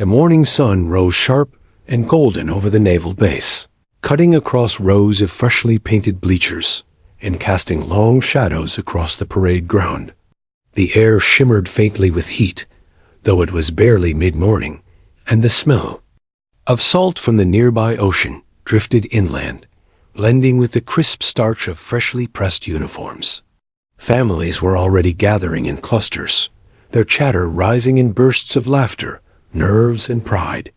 The morning sun rose sharp and golden over the naval base, cutting across rows of freshly painted bleachers and casting long shadows across the parade ground. The air shimmered faintly with heat, though it was barely mid-morning, and the smell of salt from the nearby ocean drifted inland, blending with the crisp starch of freshly pressed uniforms. Families were already gathering in clusters, their chatter rising in bursts of laughter, nerves, and pride.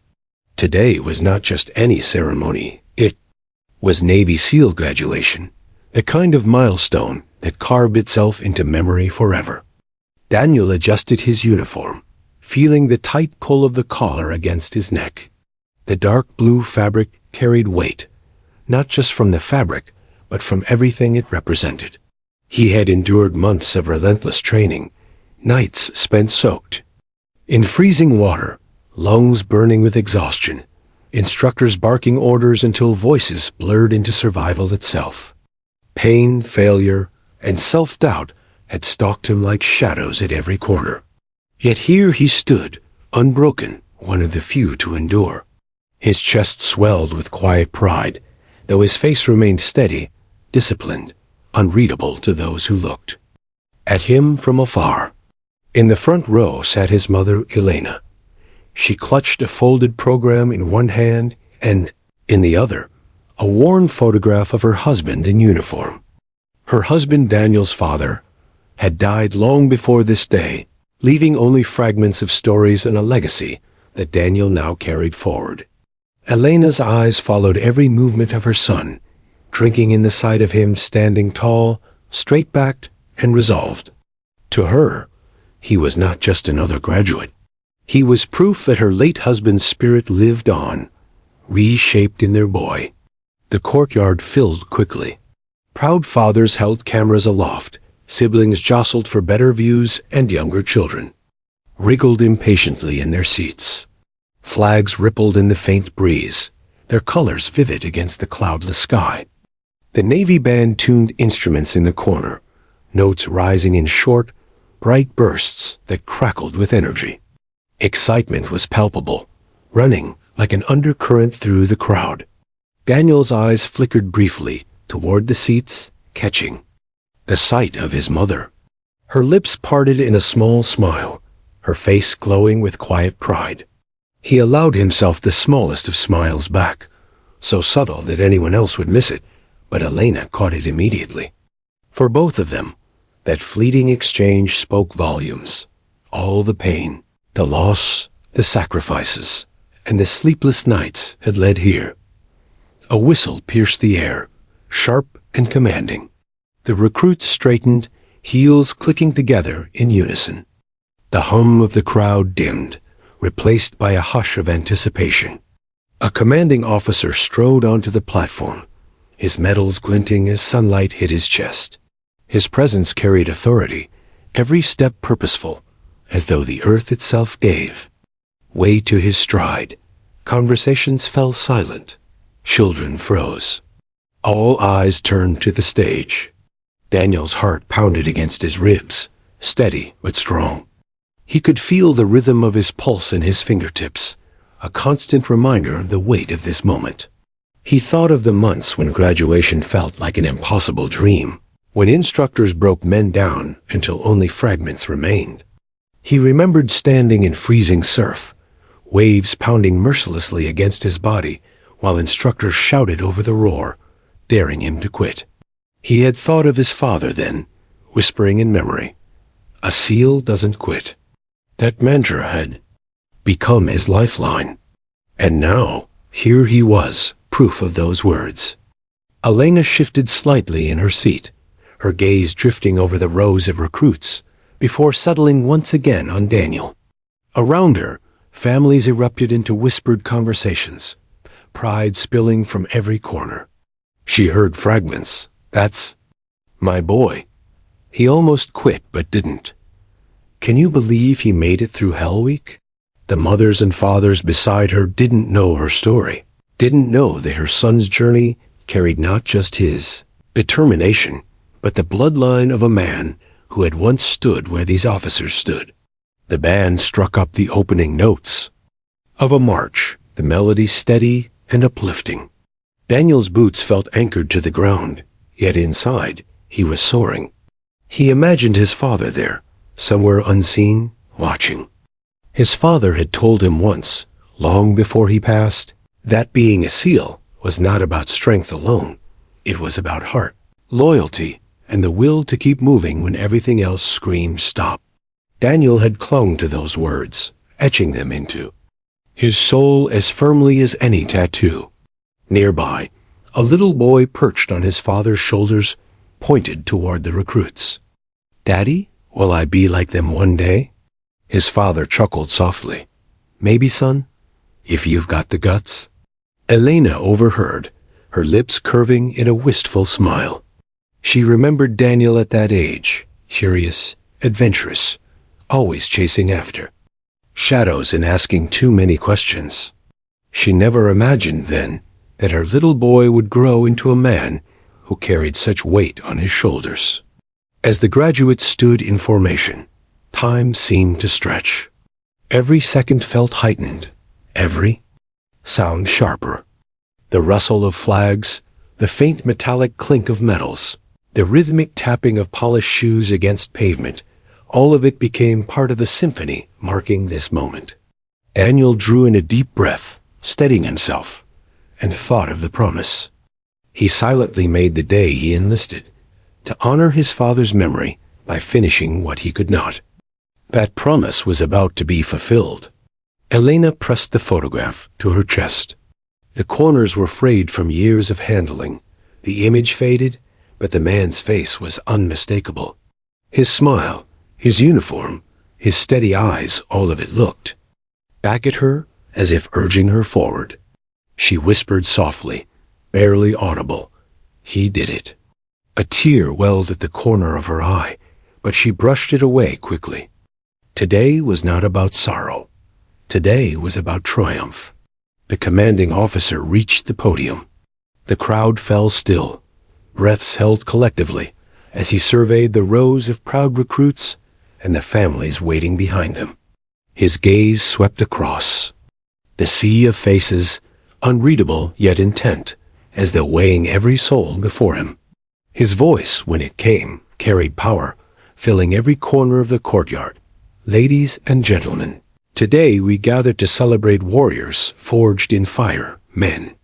Today was not just any ceremony, it was Navy SEAL graduation, the kind of milestone that carved itself into memory forever. Daniel adjusted his uniform, feeling the tight pull of the collar against his neck. The dark blue fabric carried weight, not just from the fabric, but from everything it represented. He had endured months of relentless training, nights spent soaked in freezing water, lungs burning with exhaustion, instructors barking orders until voices blurred into survival itself. Pain, failure, and self-doubt had stalked him like shadows at every corner. Yet here he stood, unbroken, one of the few to endure. His chest swelled with quiet pride, though his face remained steady, disciplined, unreadable to those who looked at him from afar. In the front row sat his mother, Elena. She clutched a folded program in one hand and, in the other, a worn photograph of her husband in uniform. Her husband, Daniel's father, had died long before this day, leaving only fragments of stories and a legacy that Daniel now carried forward. Elena's eyes followed every movement of her son, drinking in the sight of him standing tall, straight-backed, and resolved. To her, he was not just another graduate. He was proof that her late husband's spirit lived on, reshaped in their boy. The courtyard filled quickly. Proud fathers held cameras aloft, siblings jostled for better views, and younger children wriggled impatiently in their seats. Flags rippled in the faint breeze, their colors vivid against the cloudless sky. The Navy band tuned instruments in the corner, notes rising in short, bright bursts that crackled with energy. Excitement was palpable, running like an undercurrent through the crowd. Daniel's eyes flickered briefly toward the seats, catching the sight of his mother. Her lips parted in a small smile, her face glowing with quiet pride. He allowed himself the smallest of smiles back, so subtle that anyone else would miss it, but Elena caught it immediately. For both of them, that fleeting exchange spoke volumes. All the pain, the loss, the sacrifices, and the sleepless nights had led here. A whistle pierced the air, sharp and commanding. The recruits straightened, heels clicking together in unison. The hum of the crowd dimmed, replaced by a hush of anticipation. A commanding officer strode onto the platform, his medals glinting as sunlight hit his chest. His presence carried authority, every step purposeful, as though the earth itself gave way to his stride. Conversations fell silent. Children froze. All eyes turned to the stage. Daniel's heart pounded against his ribs, steady but strong. He could feel the rhythm of his pulse in his fingertips, a constant reminder of the weight of this moment. He thought of the months when graduation felt like an impossible dream, when instructors broke men down until only fragments remained. He remembered standing in freezing surf, waves pounding mercilessly against his body, while instructors shouted over the roar, daring him to quit. He had thought of his father then, whispering in memory, "A SEAL doesn't quit." That mantra had become his lifeline. And now, here he was, proof of those words. Elena shifted slightly in her seat, her gaze drifting over the rows of recruits, before settling once again on Daniel. Around her, families erupted into whispered conversations, pride spilling from every corner. She heard fragments. "That's my boy. He almost quit but didn't. Can you believe he made it through Hell Week?" The mothers and fathers beside her didn't know her story, didn't know that her son's journey carried not just his determination, but the bloodline of a man who had once stood where these officers stood. The band struck up the opening notes. of a march, the melody steady and uplifting. Daniel's boots felt anchored to the ground, yet inside he was soaring. He imagined his father there, somewhere unseen, watching. His father had told him once, long before he passed, that being a SEAL was not about strength alone. It was about heart, loyalty, and the will to keep moving when everything else screamed stop. Daniel had clung to those words, etching them into his soul as firmly as any tattoo. Nearby, a little boy perched on his father's shoulders pointed toward the recruits. "Daddy, will I be like them one day?" His father chuckled softly. "Maybe, son, if you've got the guts." Elena overheard, her lips curving in a wistful smile. She remembered Daniel at that age, curious, adventurous, always chasing after shadows and asking too many questions. She never imagined then that her little boy would grow into a man who carried such weight on his shoulders. As the graduates stood in formation, time seemed to stretch. Every second felt heightened, every sound sharper. The rustle of flags, the faint metallic clink of metals, the rhythmic tapping of polished shoes against pavement, all of it became part of the symphony marking this moment. Daniel drew in a deep breath, steadying himself, and thought of the promise he silently made the day he enlisted, to honor his father's memory by finishing what he could not. That promise was about to be fulfilled. Elena pressed the photograph to her chest. The corners were frayed from years of handling. The image faded, but the man's face was unmistakable. His smile, his uniform, his steady eyes, all of it looked back at her as if urging her forward. She whispered softly, barely audible, "He did it." A tear welled at the corner of her eye, but she brushed it away quickly. Today was not about sorrow. Today was about triumph. The commanding officer reached the podium. The crowd fell still, breaths held collectively, as he surveyed the rows of proud recruits and the families waiting behind them. His gaze swept across the sea of faces, unreadable yet intent, as though weighing every soul before him. His voice, when it came, carried power, filling every corner of the courtyard. "Ladies and gentlemen, today we gather to celebrate warriors forged in fire, men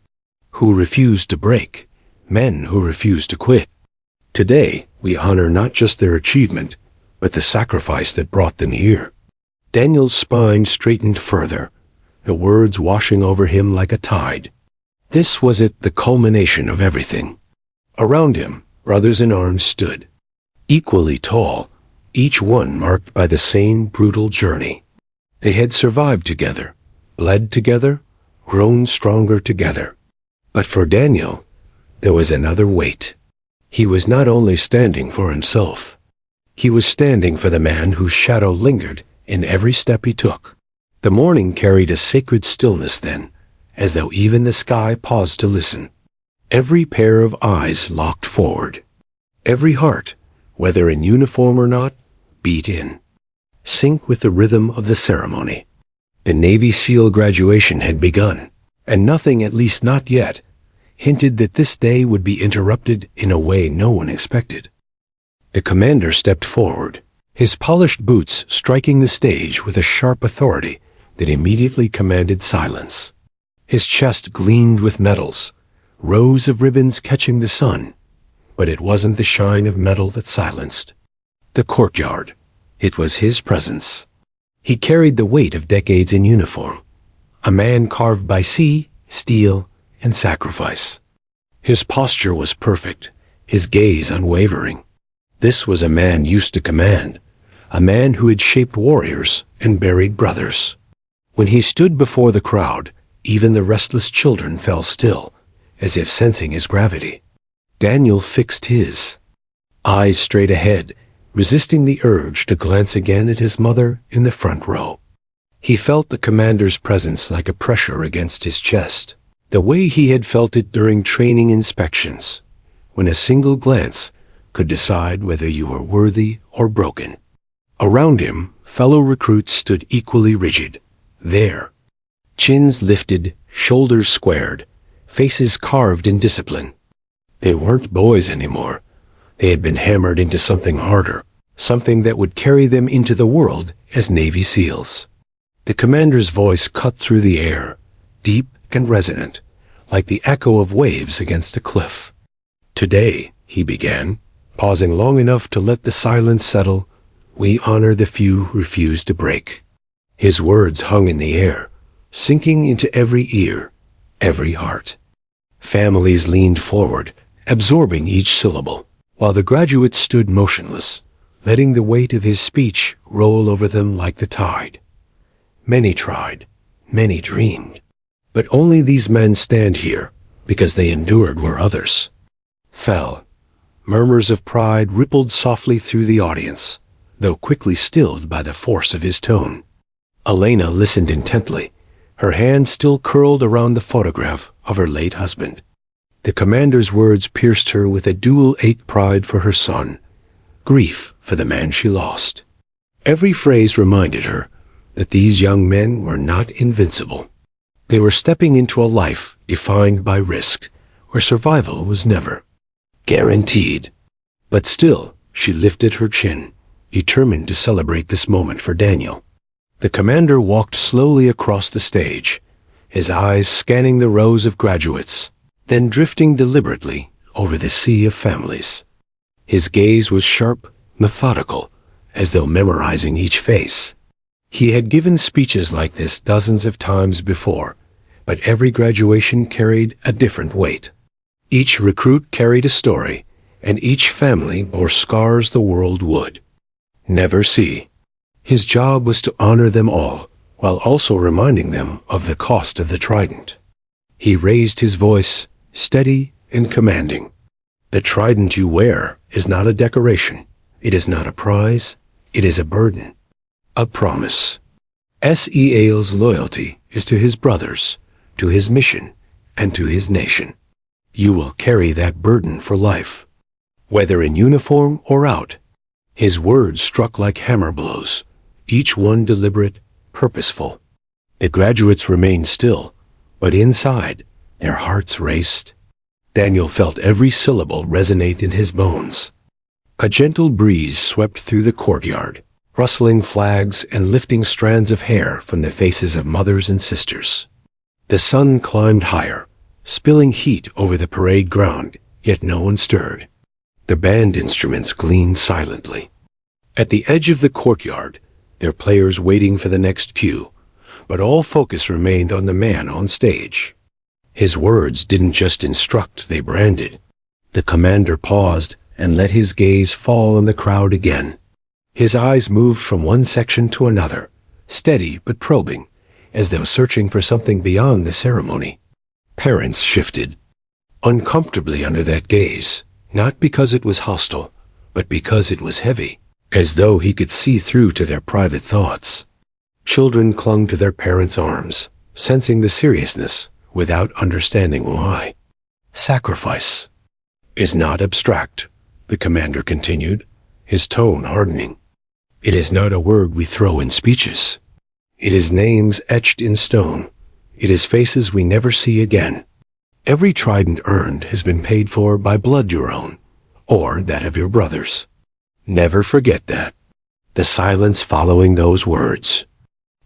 who refuse to break, men who refuse to quit. Today we honor not just their achievement, but the sacrifice that brought them here." Daniel's spine straightened further, the words washing over him like a tide. This was it, the culmination of everything. Around him, brothers in arms stood, equally tall, each one marked by the same brutal journey. They had survived together, bled together, grown stronger together. But for Daniel, there was another weight. He was not only standing for himself, he was standing for the man whose shadow lingered in every step he took. The morning carried a sacred stillness then, as though even the sky paused to listen. Every pair of eyes locked forward. Every heart, whether in uniform or not, beat in sync with the rhythm of the ceremony. The Navy SEAL graduation had begun, and nothing, at least not yet, hinted that this day would be interrupted in a way no one expected. The commander stepped forward, his polished boots striking the stage with a sharp authority that immediately commanded silence. His chest gleamed with medals, rows of ribbons catching the sun, but it wasn't the shine of metal that silenced the courtyard. It was his presence. He carried the weight of decades in uniform, a man carved by sea, steel, and sacrifice. His posture was perfect, his gaze unwavering. This was a man used to command, a man who had shaped warriors and buried brothers. When he stood before the crowd, even the restless children fell still, as if sensing his gravity. Daniel fixed his eyes straight ahead, resisting the urge to glance again at his mother in the front row. He felt the commander's presence like a pressure against his chest, the way he had felt it during training inspections, when a single glance could decide whether you were worthy or broken. Around him, fellow recruits stood equally rigid, there, Chins lifted, shoulders squared, faces carved in discipline. They weren't boys anymore. They had been hammered into something harder, something that would carry them into the world as Navy SEALs. The commander's voice cut through the air, deep and resonant, like the echo of waves against a cliff. "Today," he began, pausing long enough to let the silence settle, "we honor the few who refuse to break." His words hung in the air, sinking into every ear, every heart. Families leaned forward, absorbing each syllable, while the graduates stood motionless, letting the weight of his speech roll over them like the tide. Many tried, many dreamed, but only these men stand here because they endured where others fell. Murmurs of pride rippled softly through the audience, though quickly stilled by the force of his tone. Elena listened intently, her hand still curled around the photograph of her late husband. The commander's words pierced her with a dual ache: pride for her son, grief for the man she lost. Every phrase reminded her that these young men were not invincible. They were stepping into a life defined by risk, where survival was never guaranteed. But still, she lifted her chin, determined to celebrate this moment for Daniel. The commander walked slowly across the stage, his eyes scanning the rows of graduates, then drifting deliberately over the sea of families. His gaze was sharp, methodical, as though memorizing each face. He had given speeches like this dozens of times before, but every graduation carried a different weight. Each recruit carried a story, and each family bore scars the world would never see. His job was to honor them all, while also reminding them of the cost of the trident. He raised his voice, steady and commanding. "The trident you wear is not a decoration. It is not a prize. It is a burden, a promise. S.E.A.'s loyalty is to his brothers, to his mission, and to his nation. You will carry that burden for life, whether in uniform or out." His words struck like hammer blows, each one deliberate, purposeful. The graduates remained still, but inside, their hearts raced. Daniel felt every syllable resonate in his bones. A gentle breeze swept through the courtyard, rustling flags and lifting strands of hair from the faces of mothers and sisters. The sun climbed higher, spilling heat over the parade ground, yet no one stirred. The band instruments gleamed silently. At the edge of the courtyard, their players waiting for the next cue, but all focus remained on the man on stage. His words didn't just instruct, they branded. The commander paused and let his gaze fall on the crowd again. His eyes moved from one section to another, steady but probing, as though searching for something beyond the ceremony. Parents shifted, uncomfortably under that gaze, not because it was hostile, but because it was heavy, as though he could see through to their private thoughts. Children clung to their parents' arms, sensing the seriousness without understanding why. "Sacrifice is not abstract," the commander continued, his tone hardening. "It is not a word we throw in speeches. It is names etched in stone. It is faces we never see again. Every trident earned has been paid for by blood your own, or that of your brothers. Never forget that." The silence following those words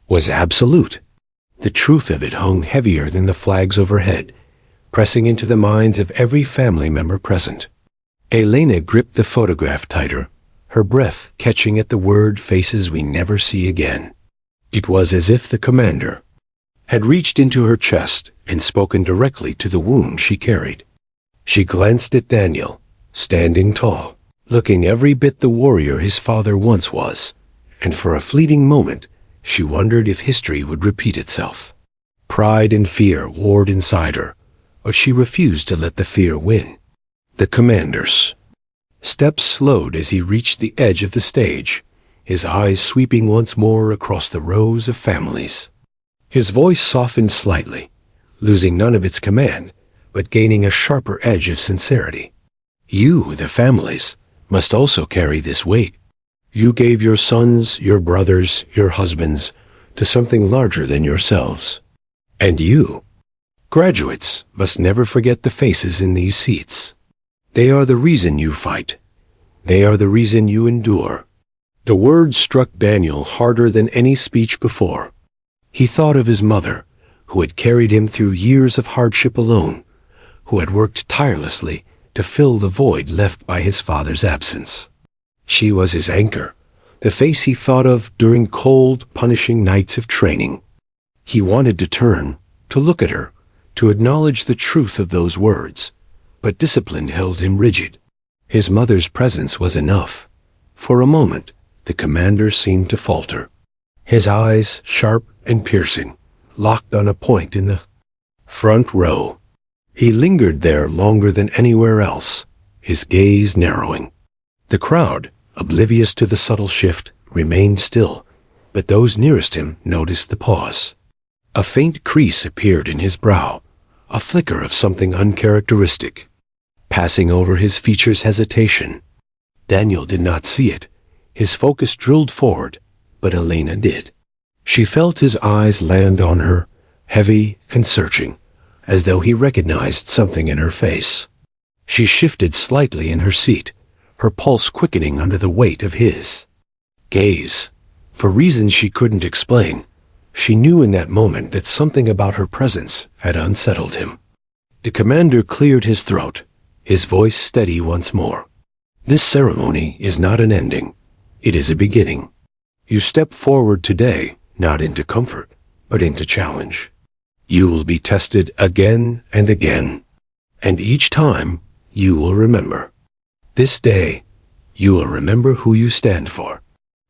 was absolute. The truth of it hung heavier than the flags overhead, pressing into the minds of every family member present. Elena gripped the photograph tighter, her breath catching at the word "faces we never see again." It was as if the commander had reached into her chest and spoken directly to the wound she carried. She glanced at Daniel, standing tall, looking every bit the warrior his father once was, and for a fleeting moment she wondered if history would repeat itself. Pride and fear warred inside her, but she refused to let the fear win. The commander's steps slowed as he reached the edge of the stage, his eyes sweeping once more across the rows of families. His voice softened slightly, losing none of its command, but gaining a sharper edge of sincerity. "You, the families, must also carry this weight. You gave your sons, your brothers, your husbands, to something larger than yourselves. And you, graduates, must never forget the faces in these seats. They are the reason you fight. They are the reason you endure. The words struck Daniel harder than any speech before. He thought of his mother, who had carried him through years of hardship alone, who had worked tirelessly to fill the void left by his father's absence. She was his anchor, the face he thought of during cold, punishing nights of training. He wanted to turn, to look at her, to acknowledge the truth of those words, but discipline held him rigid. His mother's presence was enough. For a moment, the commander seemed to falter. His eyes, sharp and piercing, locked on a point in the front row. He lingered there longer than anywhere else, his gaze narrowing. The crowd, oblivious to the subtle shift, remained still, but those nearest him noticed the pause. A faint crease appeared in his brow, a flicker of something uncharacteristic, passing over his features hesitation. Daniel did not see it. His focus drilled forward, but Elena did. She felt his eyes land on her, heavy and searching, as though he recognized something in her face. She shifted slightly in her seat, her pulse quickening under the weight of his gaze. For reasons she couldn't explain, she knew in that moment that something about her presence had unsettled him. The commander cleared his throat, his voice steady once more. This ceremony is not an ending. It is a beginning. You step forward today, not into comfort, but into challenge. You will be tested again and again, and each time you will remember. This day, you will remember who you stand for.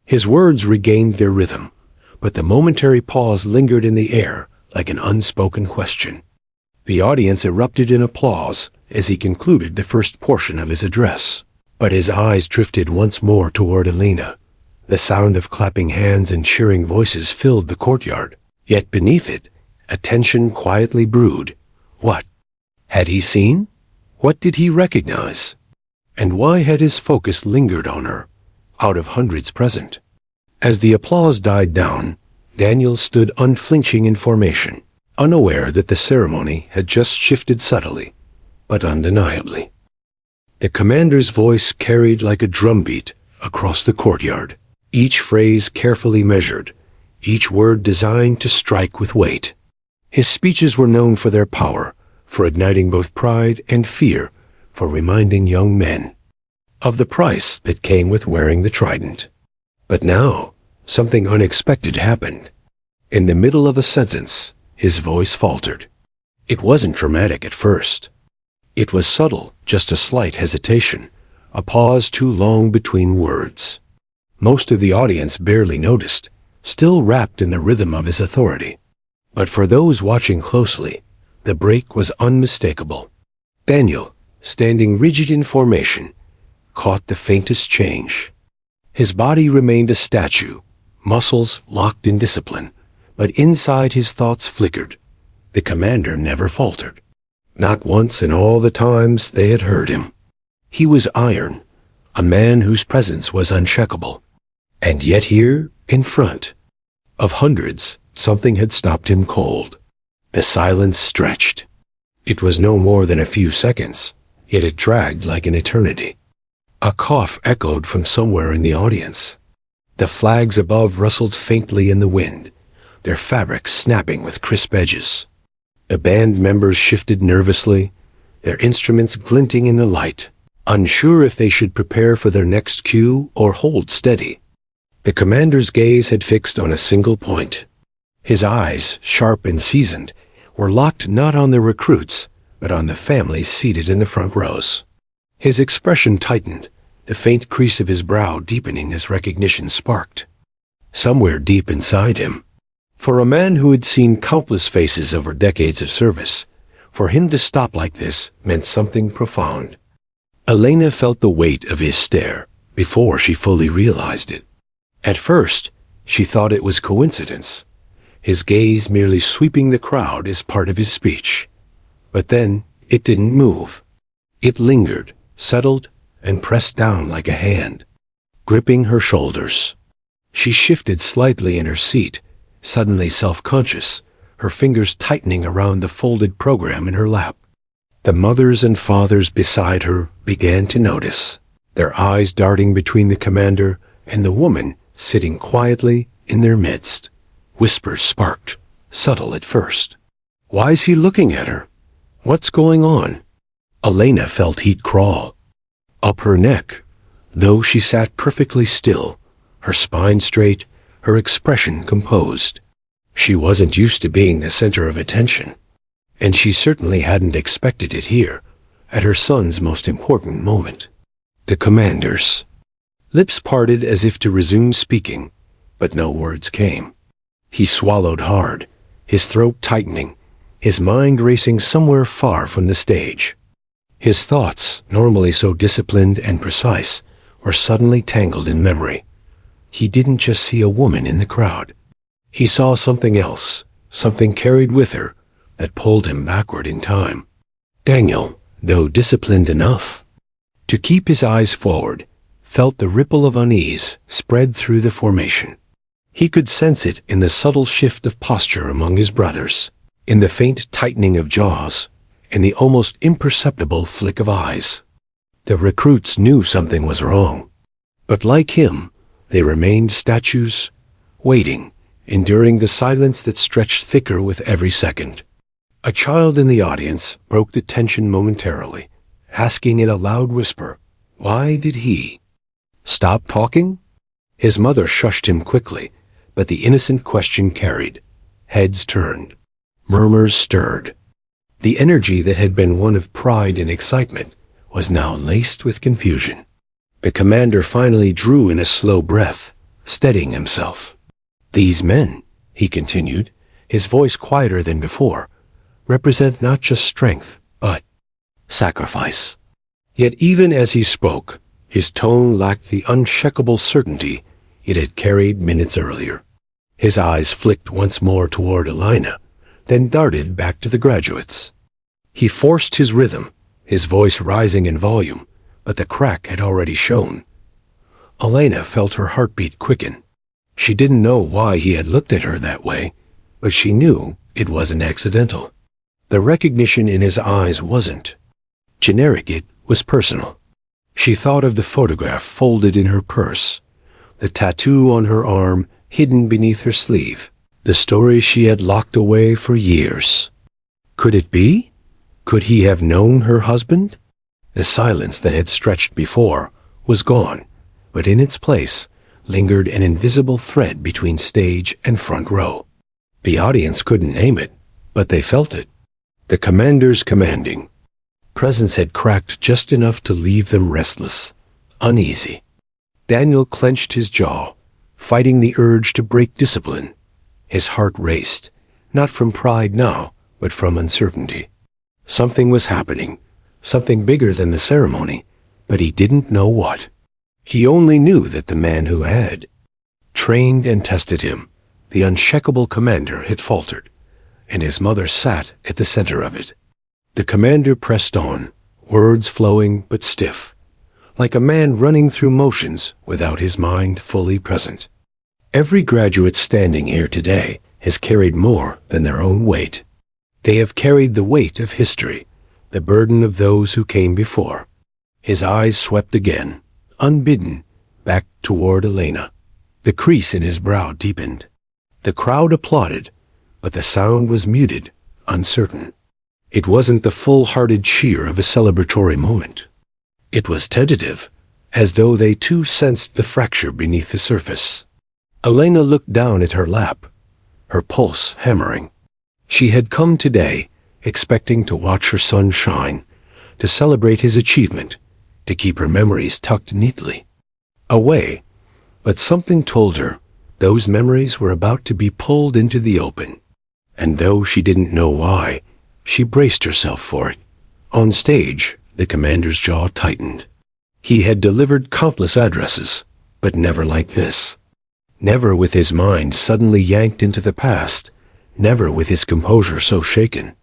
His words regained their rhythm, but the momentary pause lingered in the air like an unspoken question. The audience erupted in applause as he concluded the first portion of his address, but his eyes drifted once more toward Elena. The sound of clapping hands and cheering voices filled the courtyard, yet beneath it, a tension quietly brewed. What had he seen? What did he recognize? And why had his focus lingered on her, out of hundreds present? As the applause died down, Daniel stood unflinching in formation, unaware that the ceremony had just shifted subtly, but undeniably. The commander's voice carried like a drumbeat across the courtyard, each phrase carefully measured, each word designed to strike with weight. His speeches were known for their power, for igniting both pride and fear, for reminding young men of the price that came with wearing the trident. But now, something unexpected happened. In the middle of a sentence, his voice faltered. It wasn't dramatic at first. It was subtle, just a slight hesitation, a pause too long between words. Most of the audience barely noticed, still wrapped in the rhythm of his authority. But for those watching closely, the break was unmistakable. Daniel, standing rigid in formation, caught the faintest change. His body remained a statue, muscles locked in discipline, but inside his thoughts flickered. The commander never faltered. Not once in all the times they had heard him. He was iron, a man whose presence was unshakable. And yet here, in front of hundreds, something had stopped him cold. The silence stretched. It was no more than a few seconds, yet it dragged like an eternity. A cough echoed from somewhere in the audience. The flags above rustled faintly in the wind, their fabric snapping with crisp edges. The band members shifted nervously, their instruments glinting in the light, unsure if they should prepare for their next cue or hold steady. The commander's gaze had fixed on a single point. His eyes, sharp and seasoned, were locked not on the recruits, but on the families seated in the front rows. His expression tightened, the faint crease of his brow deepening as recognition sparked. Somewhere deep inside him, for a man who had seen countless faces over decades of service, for him to stop like this meant something profound. Elena felt the weight of his stare before she fully realized it. At first, she thought it was coincidence, his gaze merely sweeping the crowd as part of his speech. But then, it didn't move. It lingered, settled, and pressed down like a hand, gripping her shoulders. She shifted slightly in her seat, suddenly self-conscious, her fingers tightening around the folded program in her lap. The mothers and fathers beside her began to notice, their eyes darting between the commander and the woman sitting quietly in their midst. Whispers sparked, subtle at first. Why's he looking at her? What's going on? Elena felt heat crawl up her neck, though she sat perfectly still, her spine straight, her expression composed. She wasn't used to being the center of attention, and she certainly hadn't expected it here, at her son's most important moment. The commander's lips parted as if to resume speaking, but no words came. He swallowed hard, his throat tightening, his mind racing somewhere far from the stage. His thoughts, normally so disciplined and precise, were suddenly tangled in memory. He didn't just see a woman in the crowd. He saw something else, something carried with her, that pulled him backward in time. Daniel, though disciplined enough to keep his eyes forward, felt the ripple of unease spread through the formation. He could sense it in the subtle shift of posture among his brothers, in the faint tightening of jaws, in the almost imperceptible flick of eyes. The recruits knew something was wrong, but like him, they remained statues, waiting, enduring the silence that stretched thicker with every second. A child in the audience broke the tension momentarily, asking in a loud whisper, "Why did he stop talking?" His mother shushed him quickly, but the innocent question carried. Heads turned. Murmurs stirred. The energy that had been one of pride and excitement was now laced with confusion. The commander finally drew in a slow breath, steadying himself. "These men," he continued, his voice quieter than before, "represent not just strength, but sacrifice." Yet even as he spoke, his tone lacked the unshakable certainty it had carried minutes earlier. His eyes flicked once more toward Elena, then darted back to the graduates. He forced his rhythm, his voice rising in volume, but the crack had already shown. Elena felt her heartbeat quicken. She didn't know why he had looked at her that way, but she knew it wasn't accidental. The recognition in his eyes wasn't generic, it was personal. She thought of the photograph folded in her purse, the tattoo on her arm hidden beneath her sleeve, the story she had locked away for years. Could it be? Could he have known her husband? The silence that had stretched before was gone, but in its place lingered an invisible thread between stage and front row. The audience couldn't name it, but they felt it. The commander's commanding presence had cracked just enough to leave them restless, uneasy. Daniel clenched his jaw, fighting the urge to break discipline. His heart raced, not from pride now, but from uncertainty. Something was happening, something bigger than the ceremony, but he didn't know what. He only knew that the man who had trained and tested him, the unshakable commander, had faltered, and his mother sat at the center of it. The commander pressed on, words flowing but stiff, like a man running through motions without his mind fully present. Every graduate standing here today has carried more than their own weight. They have carried the weight of history, the burden of those who came before. His eyes swept again, unbidden, back toward Elena. The crease in his brow deepened. The crowd applauded, but the sound was muted, uncertain. It wasn't the full-hearted cheer of a celebratory moment. It was tentative, as though they too sensed the fracture beneath the surface. Elena looked down at her lap, her pulse hammering. She had come today, expecting to watch her son shine, to celebrate his achievement, to keep her memories tucked neatly away. But something told her those memories were about to be pulled into the open. And though she didn't know why, she braced herself for it. On stage, the commander's jaw tightened. He had delivered countless addresses, but never like this. Never with his mind suddenly yanked into the past, never with his composure so shaken.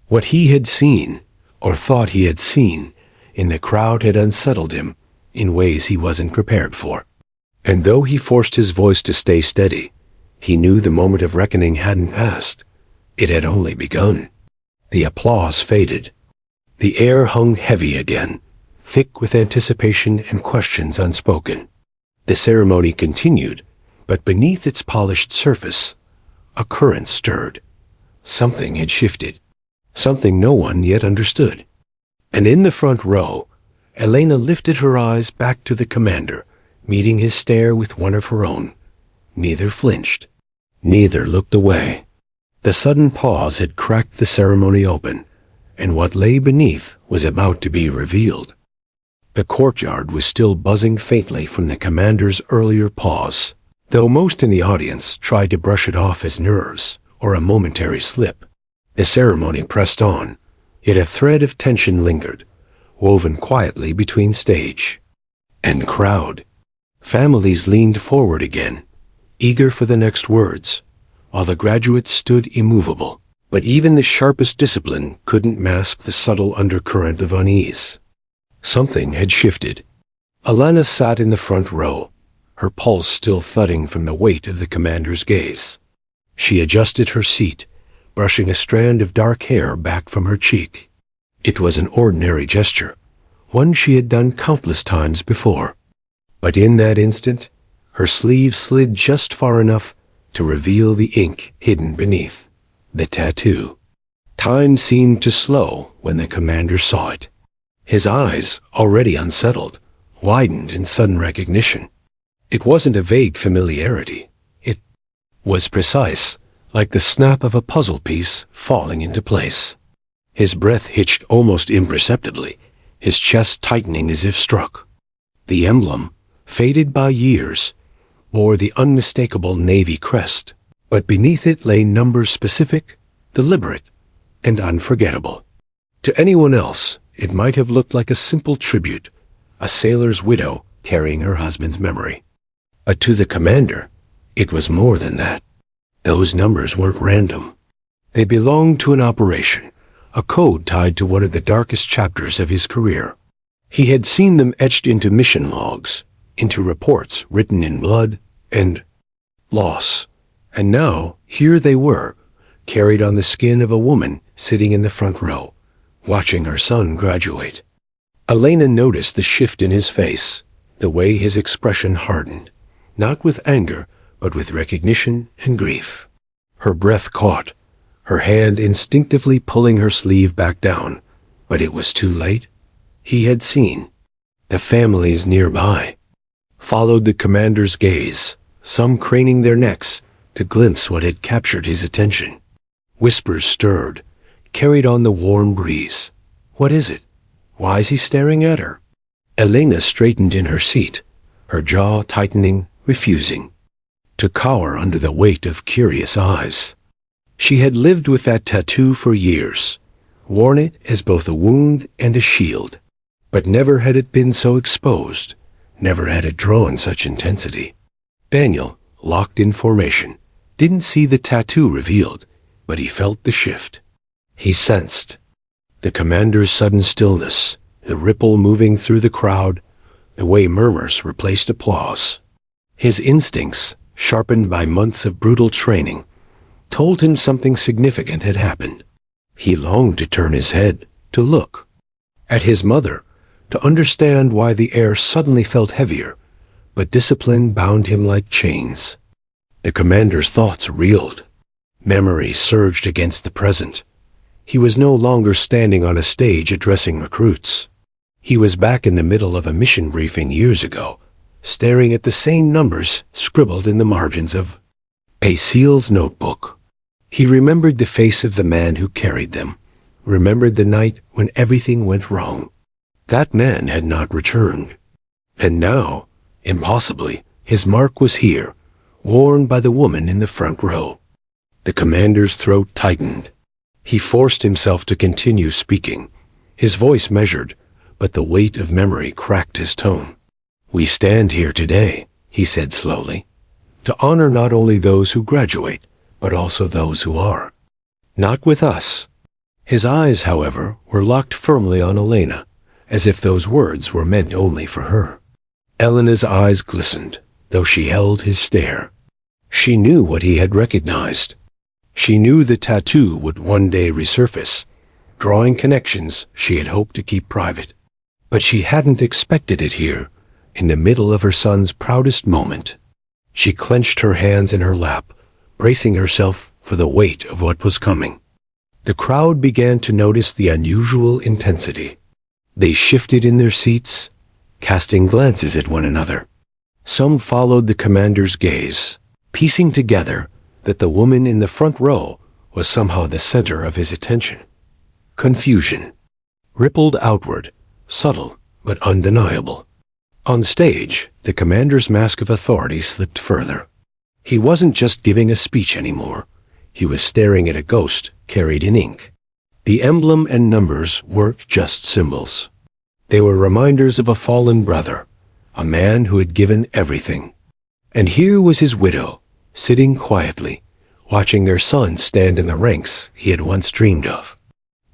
What he had seen, or thought he had seen, in the crowd had unsettled him in ways he wasn't prepared for. And though he forced his voice to stay steady, he knew the moment of reckoning hadn't passed. It had only begun. The applause faded. The air hung heavy again, thick with anticipation and questions unspoken. The ceremony continued, but beneath its polished surface, a current stirred. Something had shifted, something no one yet understood. And in the front row, Elena lifted her eyes back to the commander, meeting his stare with one of her own. Neither flinched. Neither looked away. The sudden pause had cracked the ceremony open, and what lay beneath was about to be revealed. The courtyard was still buzzing faintly from the commander's earlier pause, though most in the audience tried to brush it off as nerves or a momentary slip. The ceremony pressed on, yet a thread of tension lingered, woven quietly between stage and crowd. Families leaned forward again, eager for the next words, while the graduates stood immovable. But even the sharpest discipline couldn't mask the subtle undercurrent of unease. Something had shifted. Elena sat in the front row, her pulse still thudding from the weight of the commander's gaze. She adjusted her seat, brushing a strand of dark hair back from her cheek. It was an ordinary gesture, one she had done countless times before. But in that instant, her sleeve slid just far enough to reveal the ink hidden beneath. The tattoo. Time seemed to slow when the commander saw it. His eyes, already unsettled, widened in sudden recognition. It wasn't a vague familiarity. It was precise, like the snap of a puzzle piece falling into place. His breath hitched almost imperceptibly, his chest tightening as if struck. The emblem, faded by years, bore the unmistakable Navy crest, but beneath it lay numbers specific, deliberate, and unforgettable. To anyone else, it might have looked like a simple tribute, a sailor's widow carrying her husband's memory. But to the commander, it was more than that. Those numbers weren't random. They belonged to an operation, a code tied to one of the darkest chapters of his career. He had seen them etched into mission logs, into reports written in blood and loss. And now, here they were, carried on the skin of a woman sitting in the front row, watching her son graduate. Elena noticed the shift in his face, the way his expression hardened, not with anger, but with recognition and grief. Her breath caught, her hand instinctively pulling her sleeve back down, but it was too late. He had seen. The families nearby followed the commander's gaze, some craning their necks to glimpse what had captured his attention. Whispers stirred, carried on the warm breeze. What is it? Why is he staring at her? Elena straightened in her seat, her jaw tightening, refusing to cower under the weight of curious eyes. She had lived with that tattoo for years, worn it as both a wound and a shield. But never had it been so exposed, never had it drawn such intensity. Daniel, locked in formation, didn't see the tattoo revealed, but he felt the shift. He sensed the commander's sudden stillness, the ripple moving through the crowd, the way murmurs replaced applause. His instincts, sharpened by months of brutal training, told him something significant had happened. He longed to turn his head, to look at his mother, to understand why the air suddenly felt heavier, but discipline bound him like chains. The commander's thoughts reeled. Memory surged against the present. He was no longer standing on a stage addressing recruits. He was back in the middle of a mission briefing years ago, staring at the same numbers scribbled in the margins of a SEAL's notebook. He remembered the face of the man who carried them, remembered the night when everything went wrong. That man had not returned. And now, impossibly, his mark was here, worn by the woman in the front row. The commander's throat tightened. He forced himself to continue speaking, his voice measured, but the weight of memory cracked his tone. "We stand here today," he said slowly, "to honor not only those who graduate, but also those who are. Not with us." His eyes, however, were locked firmly on Elena, as if those words were meant only for her. Elena's eyes glistened, though she held his stare. She knew what he had recognized. She knew the tattoo would one day resurface, drawing connections she had hoped to keep private. But she hadn't expected it here, in the middle of her son's proudest moment. She clenched her hands in her lap, bracing herself for the weight of what was coming. The crowd began to notice the unusual intensity. They shifted in their seats, casting glances at one another. Some followed the commander's gaze, piecing together that the woman in the front row was somehow the center of his attention. Confusion rippled outward, subtle but undeniable. On stage, the commander's mask of authority slipped further. He wasn't just giving a speech anymore. He was staring at a ghost carried in ink. The emblem and numbers weren't just symbols. They were reminders of a fallen brother, a man who had given everything. And here was his widow, sitting quietly, watching their son stand in the ranks he had once dreamed of.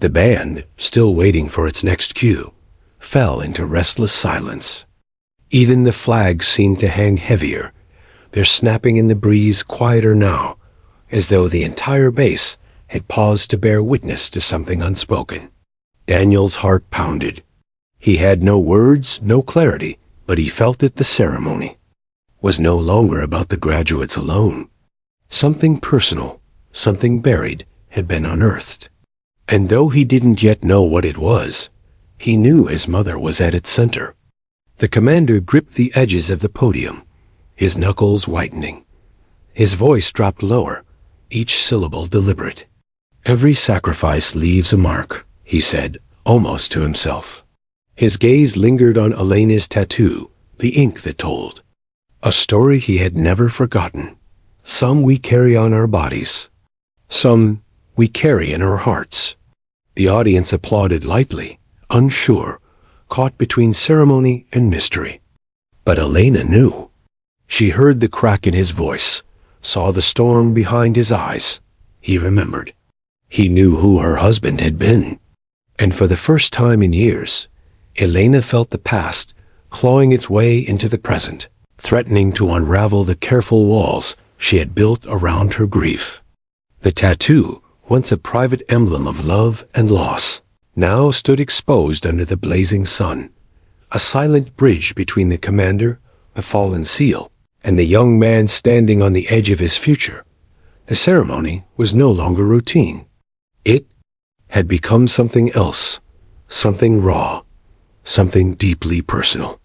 The band, still waiting for its next cue, fell into restless silence. Even the flags seemed to hang heavier, their snapping in the breeze quieter now, as though the entire base had paused to bear witness to something unspoken. Daniel's heart pounded. He had no words, no clarity, but he felt that the ceremony was no longer about the graduates alone. Something personal, something buried, had been unearthed. And though he didn't yet know what it was, he knew his mother was at its center. The commander gripped the edges of the podium, his knuckles whitening. His voice dropped lower, each syllable deliberate. "Every sacrifice leaves a mark," he said, almost to himself. His gaze lingered on Elena's tattoo, the ink that told. A story he had never forgotten. Some we carry on our bodies. Some we carry in our hearts. The audience applauded lightly, unsure, caught between ceremony and mystery. But Elena knew. She heard the crack in his voice, saw the storm behind his eyes. He remembered. He knew who her husband had been. And for the first time in years, Elena felt the past clawing its way into the present, threatening to unravel the careful walls she had built around her grief. The tattoo, once a private emblem of love and loss, now stood exposed under the blazing sun, a silent bridge between the commander, the fallen seal, and the young man standing on the edge of his future. The ceremony was no longer routine. It had become something else, something raw, something deeply personal.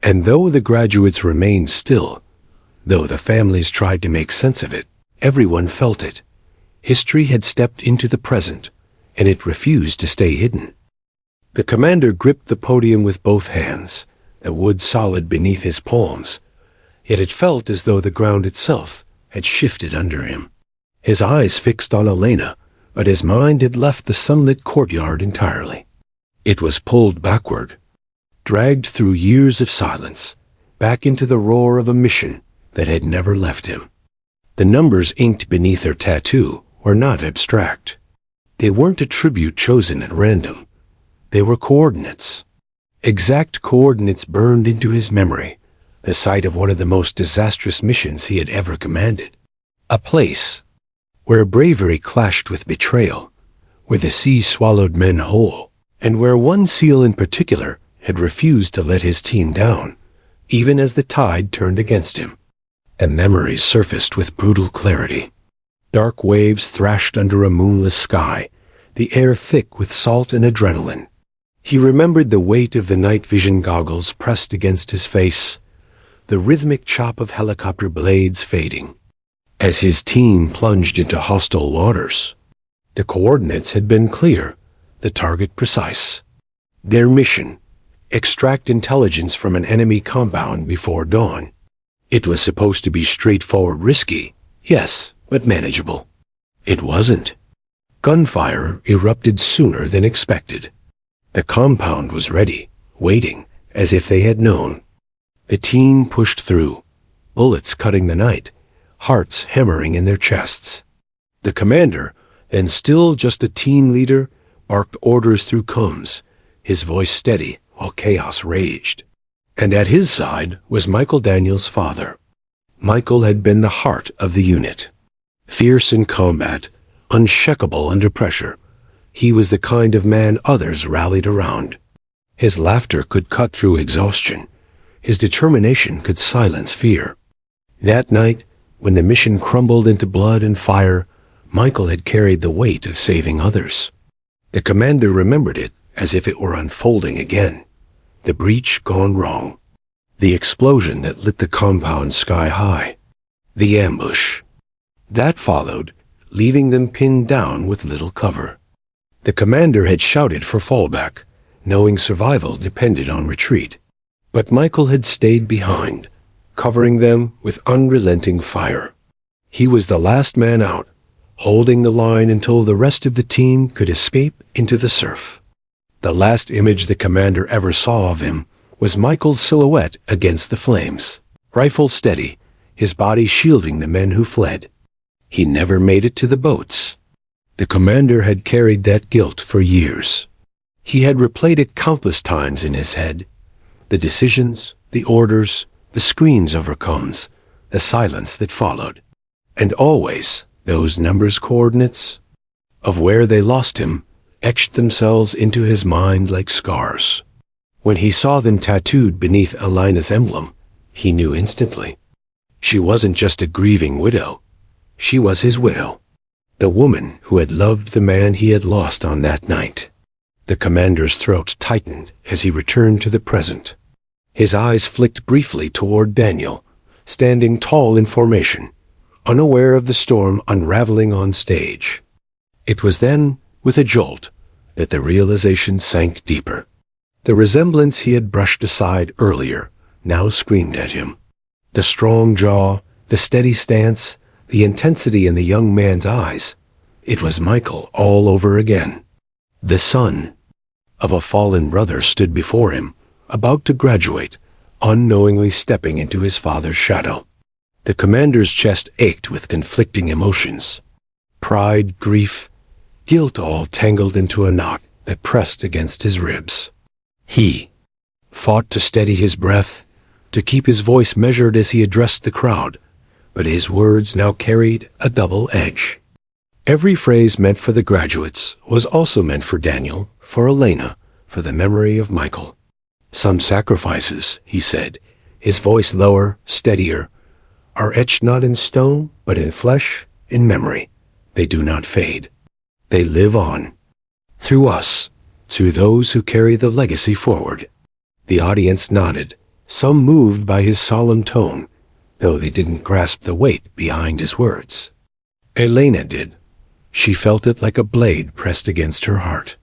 And though the graduates remained still, though the families tried to make sense of it, everyone felt it. History had stepped into the present, and it refused to stay hidden. The commander gripped the podium with both hands, the wood solid beneath his palms, yet it felt as though the ground itself had shifted under him. His eyes fixed on Elena, but his mind had left the sunlit courtyard entirely. It was pulled backward, dragged through years of silence, back into the roar of a mission that had never left him. The numbers inked beneath her tattoo were not abstract. They weren't a tribute chosen at random. They were coordinates. Exact coordinates burned into his memory, the site of one of the most disastrous missions he had ever commanded. A place where bravery clashed with betrayal, where the sea swallowed men whole, and where one SEAL in particular had refused to let his team down, even as the tide turned against him. And memories surfaced with brutal clarity. Dark waves thrashed under a moonless sky, the air thick with salt and adrenaline. He remembered the weight of the night vision goggles pressed against his face, the rhythmic chop of helicopter blades fading. As his team plunged into hostile waters, the coordinates had been clear, the target precise. Their mission: extract intelligence from an enemy compound before dawn. It was supposed to be straightforward, risky, yes, but manageable. It wasn't. Gunfire erupted sooner than expected. The compound was ready, waiting, as if they had known. The team pushed through, bullets cutting the night, hearts hammering in their chests. The commander, and still just a team leader, barked orders through comms, his voice steady while chaos raged. And at his side was Michael Daniels' father. Michael had been the heart of the unit. Fierce in combat, unshakable under pressure, he was the kind of man others rallied around. His laughter could cut through exhaustion. His determination could silence fear. That night, when the mission crumbled into blood and fire, Michael had carried the weight of saving others. The commander remembered it as if it were unfolding again. The breach gone wrong. The explosion that lit the compound sky high. The ambush. That followed, leaving them pinned down with little cover. The commander had shouted for fallback, knowing survival depended on retreat. But Michael had stayed behind, covering them with unrelenting fire. He was the last man out, holding the line until the rest of the team could escape into the surf. The last image the commander ever saw of him was Michael's silhouette against the flames, rifle steady, his body shielding the men who fled. He never made it to the boats. The commander had carried that guilt for years. He had replayed it countless times in his head. The decisions, the orders, the screens over comms, the silence that followed. And always, those numbers coordinates of where they lost him etched themselves into his mind like scars. When he saw them tattooed beneath Elena's emblem, he knew instantly. She wasn't just a grieving widow. She was his widow. The woman who had loved the man he had lost on that night. The commander's throat tightened as he returned to the present. His eyes flicked briefly toward Daniel, standing tall in formation, unaware of the storm unraveling on stage. It was then, with a jolt, that the realization sank deeper. The resemblance he had brushed aside earlier now screamed at him. The strong jaw, the steady stance, the intensity in the young man's eyes. It was Michael all over again. The son of a fallen brother stood before him, about to graduate, unknowingly stepping into his father's shadow. The commander's chest ached with conflicting emotions. Pride, grief, guilt all tangled into a knot that pressed against his ribs. He fought to steady his breath, to keep his voice measured as he addressed the crowd, but his words now carried a double edge. Every phrase meant for the graduates was also meant for Daniel, for Elena, for the memory of Michael. Some sacrifices, he said, his voice lower, steadier, are etched not in stone, but in flesh, in memory. They do not fade. They live on. Through us, through those who carry the legacy forward. The audience nodded, some moved by his solemn tone, though they didn't grasp the weight behind his words. Elena did. She felt it like a blade pressed against her heart.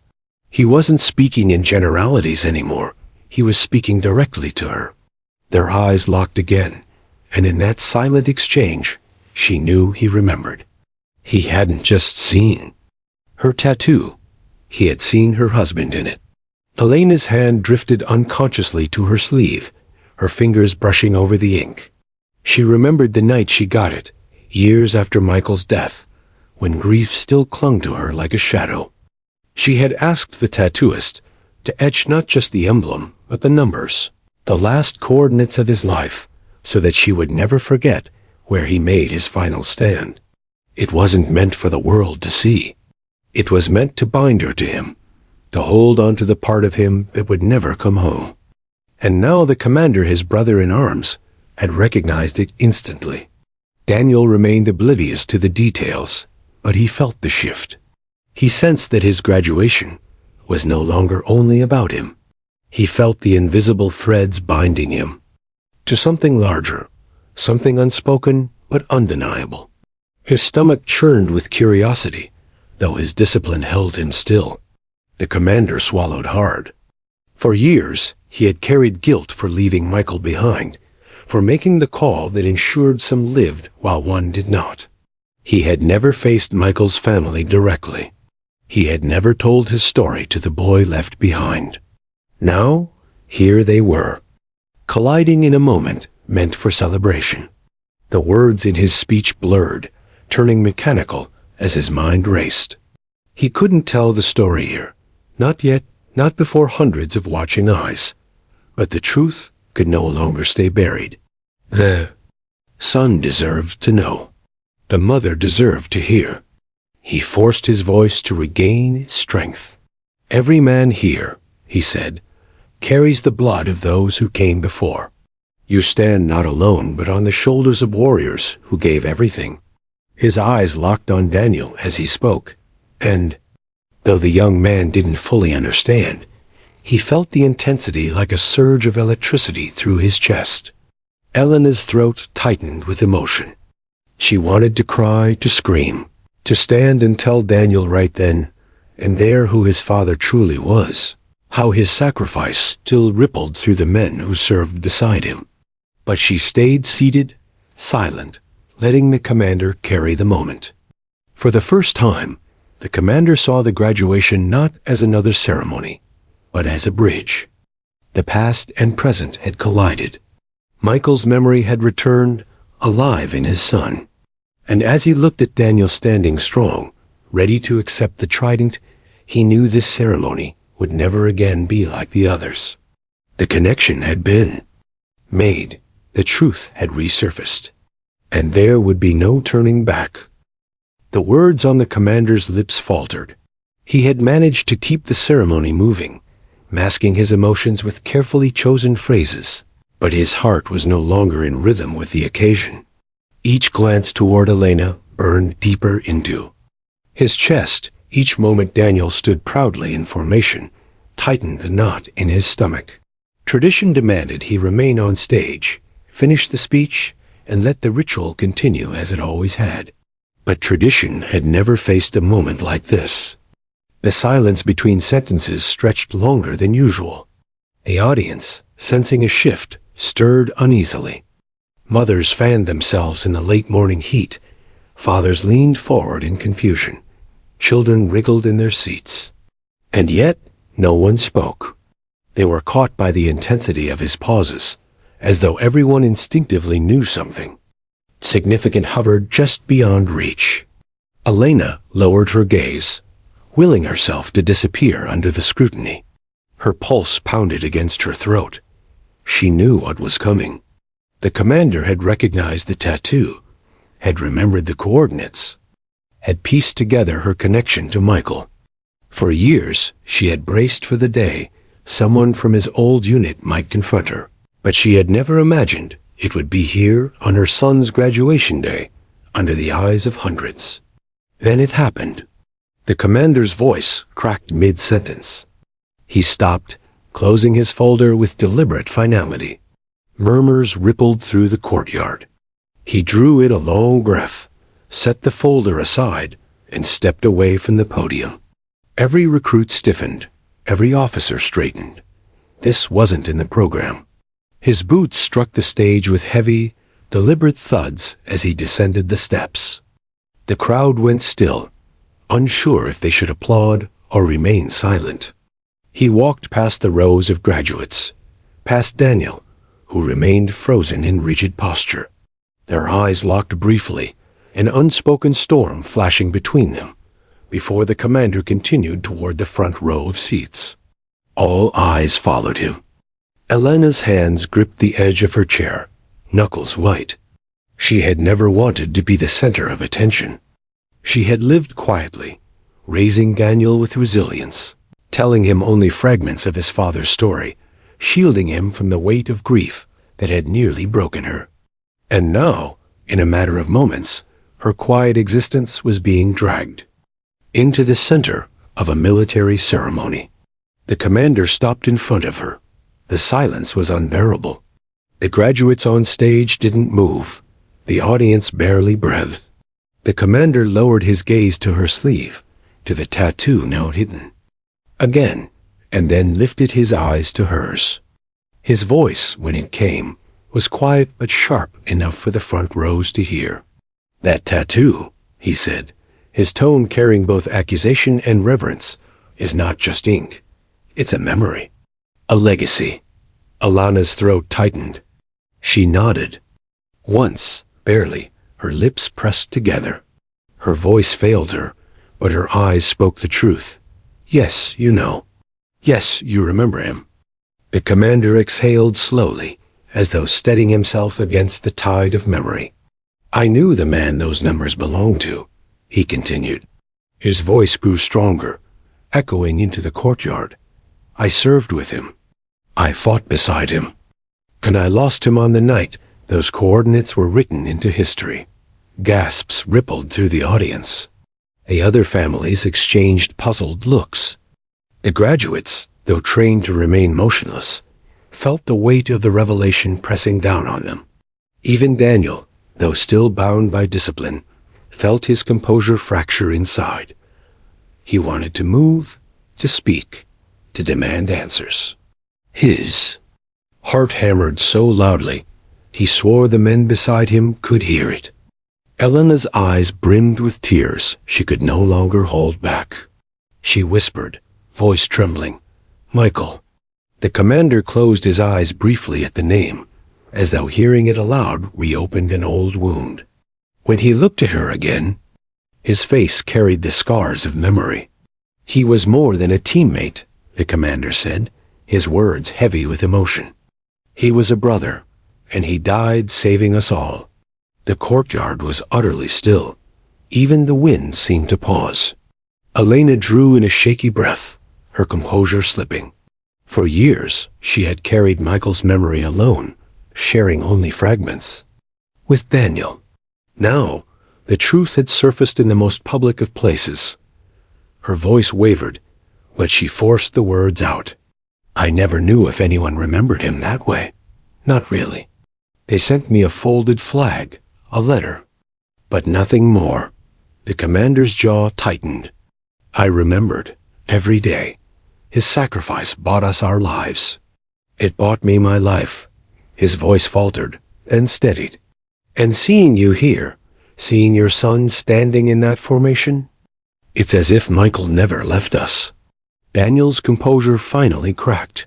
He wasn't speaking in generalities anymore. He was speaking directly to her. Their eyes locked again, and in that silent exchange, she knew he remembered. He hadn't just seen her tattoo. He had seen her husband in it. Elena's hand drifted unconsciously to her sleeve, her fingers brushing over the ink. She remembered the night she got it, years after Michael's death, when grief still clung to her like a shadow. She had asked the tattooist to etch not just the emblem, but the numbers, the last coordinates of his life, so that she would never forget where he made his final stand. It wasn't meant for the world to see. It was meant to bind her to him, to hold on to the part of him that would never come home. And now the commander, his brother in arms, had recognized it instantly. Daniel remained oblivious to the details, but he felt the shift. He sensed that his graduation was no longer only about him. He felt the invisible threads binding him to something larger, something unspoken but undeniable. His stomach churned with curiosity, though his discipline held him still. The commander swallowed hard. For years, he had carried guilt for leaving Michael behind, for making the call that ensured some lived while one did not. He had never faced Michael's family directly. He had never told his story to the boy left behind. Now, here they were, colliding in a moment meant for celebration. The words in his speech blurred, turning mechanical as his mind raced. He couldn't tell the story here, not yet, not before hundreds of watching eyes. But the truth could no longer stay buried. The son deserved to know. the mother deserved to hear. He forced his voice to regain its strength. "Every man here," he said, "carries the blood of those who came before. You stand not alone but on the shoulders of warriors who gave everything." His eyes locked on Daniel as he spoke, and, though the young man didn't fully understand, he felt the intensity like a surge of electricity through his chest. Elena's throat tightened with emotion. She wanted to cry, to scream, to stand and tell Daniel right then and there who his father truly was, how his sacrifice still rippled through the men who served beside him. But she stayed seated, silent, letting the commander carry the moment. For the first time, the commander saw the graduation not as another ceremony, but as a bridge. The past and present had collided. Michael's memory had returned, alive in his son. And as he looked at Daniel standing strong, ready to accept the trident, he knew this ceremony would never again be like the others. The connection had been made, the truth had resurfaced, and there would be no turning back. The words on the commander's lips faltered. He had managed to keep the ceremony moving, masking his emotions with carefully chosen phrases, but his heart was no longer in rhythm with the occasion. Each glance toward Elena burned deeper into his chest. Each moment Daniel stood proudly in formation, tightened the knot in his stomach. Tradition demanded he remain on stage, finish the speech, and let the ritual continue as it always had. But tradition had never faced a moment like this. The silence between sentences stretched longer than usual. The audience, sensing a shift, stirred uneasily. Mothers fanned themselves in the late morning heat. Fathers leaned forward in confusion. Children wriggled in their seats. And yet, no one spoke. They were caught by the intensity of his pauses, as though everyone instinctively knew something. Significant hovered just beyond reach. Elena lowered her gaze, willing herself to disappear under the scrutiny. Her pulse pounded against her throat. She knew what was coming. The commander had recognized the tattoo, had remembered the coordinates, had pieced together her connection to Michael. For years, she had braced for the day someone from his old unit might confront her, but she had never imagined it would be here on her son's graduation day, under the eyes of hundreds. Then it happened. The commander's voice cracked mid-sentence. He stopped, closing his folder with deliberate finality. Murmurs rippled through the courtyard. He drew in a long breath, set the folder aside, and stepped away from the podium. Every recruit stiffened, every officer straightened. This wasn't in the program. His boots struck the stage with heavy, deliberate thuds as he descended the steps. The crowd went still, unsure if they should applaud or remain silent. He walked past the rows of graduates, past Daniel, who remained frozen in rigid posture. Their eyes locked briefly, an unspoken storm flashing between them, before the commander continued toward the front row of seats. All eyes followed him. Elena's hands gripped the edge of her chair, knuckles white. She had never wanted to be the center of attention. She had lived quietly, raising Daniel with resilience, telling him only fragments of his father's story, shielding him from the weight of grief that had nearly broken her. And now, in a matter of moments, her quiet existence was being dragged into the center of a military ceremony. The commander stopped in front of her. The silence was unbearable. The graduates on stage didn't move. The audience barely breathed. The commander lowered his gaze to her sleeve, to the tattoo now hidden. Again, and then lifted his eyes to hers. His voice, when it came, was quiet but sharp enough for the front rows to hear. "That tattoo," he said, his tone carrying both accusation and reverence, "is not just ink. It's a memory. A legacy." Alana's throat tightened. She nodded. Once, barely, her lips pressed together. Her voice failed her, but her eyes spoke the truth. "Yes, you know. Yes, you remember him." The commander exhaled slowly, as though steadying himself against the tide of memory. I knew the man those numbers belonged to, he continued. His voice grew stronger, echoing into the courtyard. I served with him. I fought beside him. And I lost him on the night those coordinates were written into history. Gasps rippled through the audience. The other families exchanged puzzled looks. The graduates, though trained to remain motionless, felt the weight of the revelation pressing down on them. Even Daniel, though still bound by discipline, felt his composure fracture inside. He wanted to move, to speak, to demand answers. His heart hammered so loudly, he swore the men beside him could hear it. Elena's eyes brimmed with tears she could no longer hold back. She whispered, voice trembling, "Michael." The commander closed his eyes briefly at the name, as though hearing it aloud reopened an old wound. When he looked at her again, his face carried the scars of memory. He was more than a teammate, the commander said, his words heavy with emotion. He was a brother, and he died saving us all. The courtyard was utterly still. Even the wind seemed to pause. Elena drew in a shaky breath, her composure slipping. For years, she had carried Michael's memory alone, sharing only fragments. With Daniel. Now, the truth had surfaced in the most public of places. Her voice wavered, but she forced the words out. I never knew if anyone remembered him that way. Not really. They sent me a folded flag, a letter. But nothing more. The commander's jaw tightened. I remembered, every day. His sacrifice bought us our lives. It bought me my life. His voice faltered, then steadied. And seeing you here, seeing your son standing in that formation, it's as if Michael never left us. Daniel's composure finally cracked.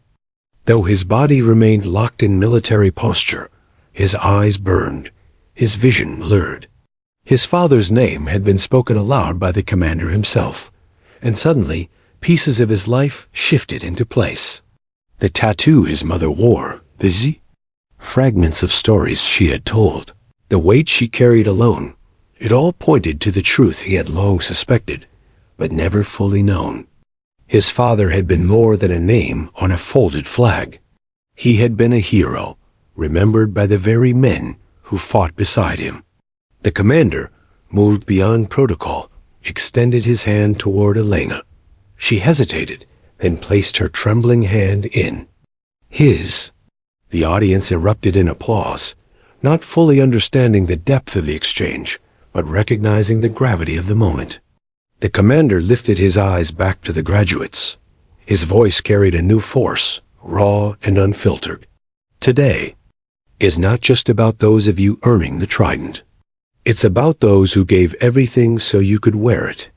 Though his body remained locked in military posture, his eyes burned, his vision blurred. His father's name had been spoken aloud by the commander himself, and suddenly pieces of his life shifted into place. The tattoo his mother wore, the Z, fragments of stories she had told, the weight she carried alone, it all pointed to the truth he had long suspected, but never fully known. His father had been more than a name on a folded flag. He had been a hero, remembered by the very men who fought beside him. The commander, moved beyond protocol, extended his hand toward Elena. She hesitated, then placed her trembling hand in his. The audience erupted in applause, not fully understanding the depth of the exchange, but recognizing the gravity of the moment. The commander lifted his eyes back to the graduates. His voice carried a new force, raw and unfiltered. Today is not just about those of you earning the trident. It's about those who gave everything so you could wear it.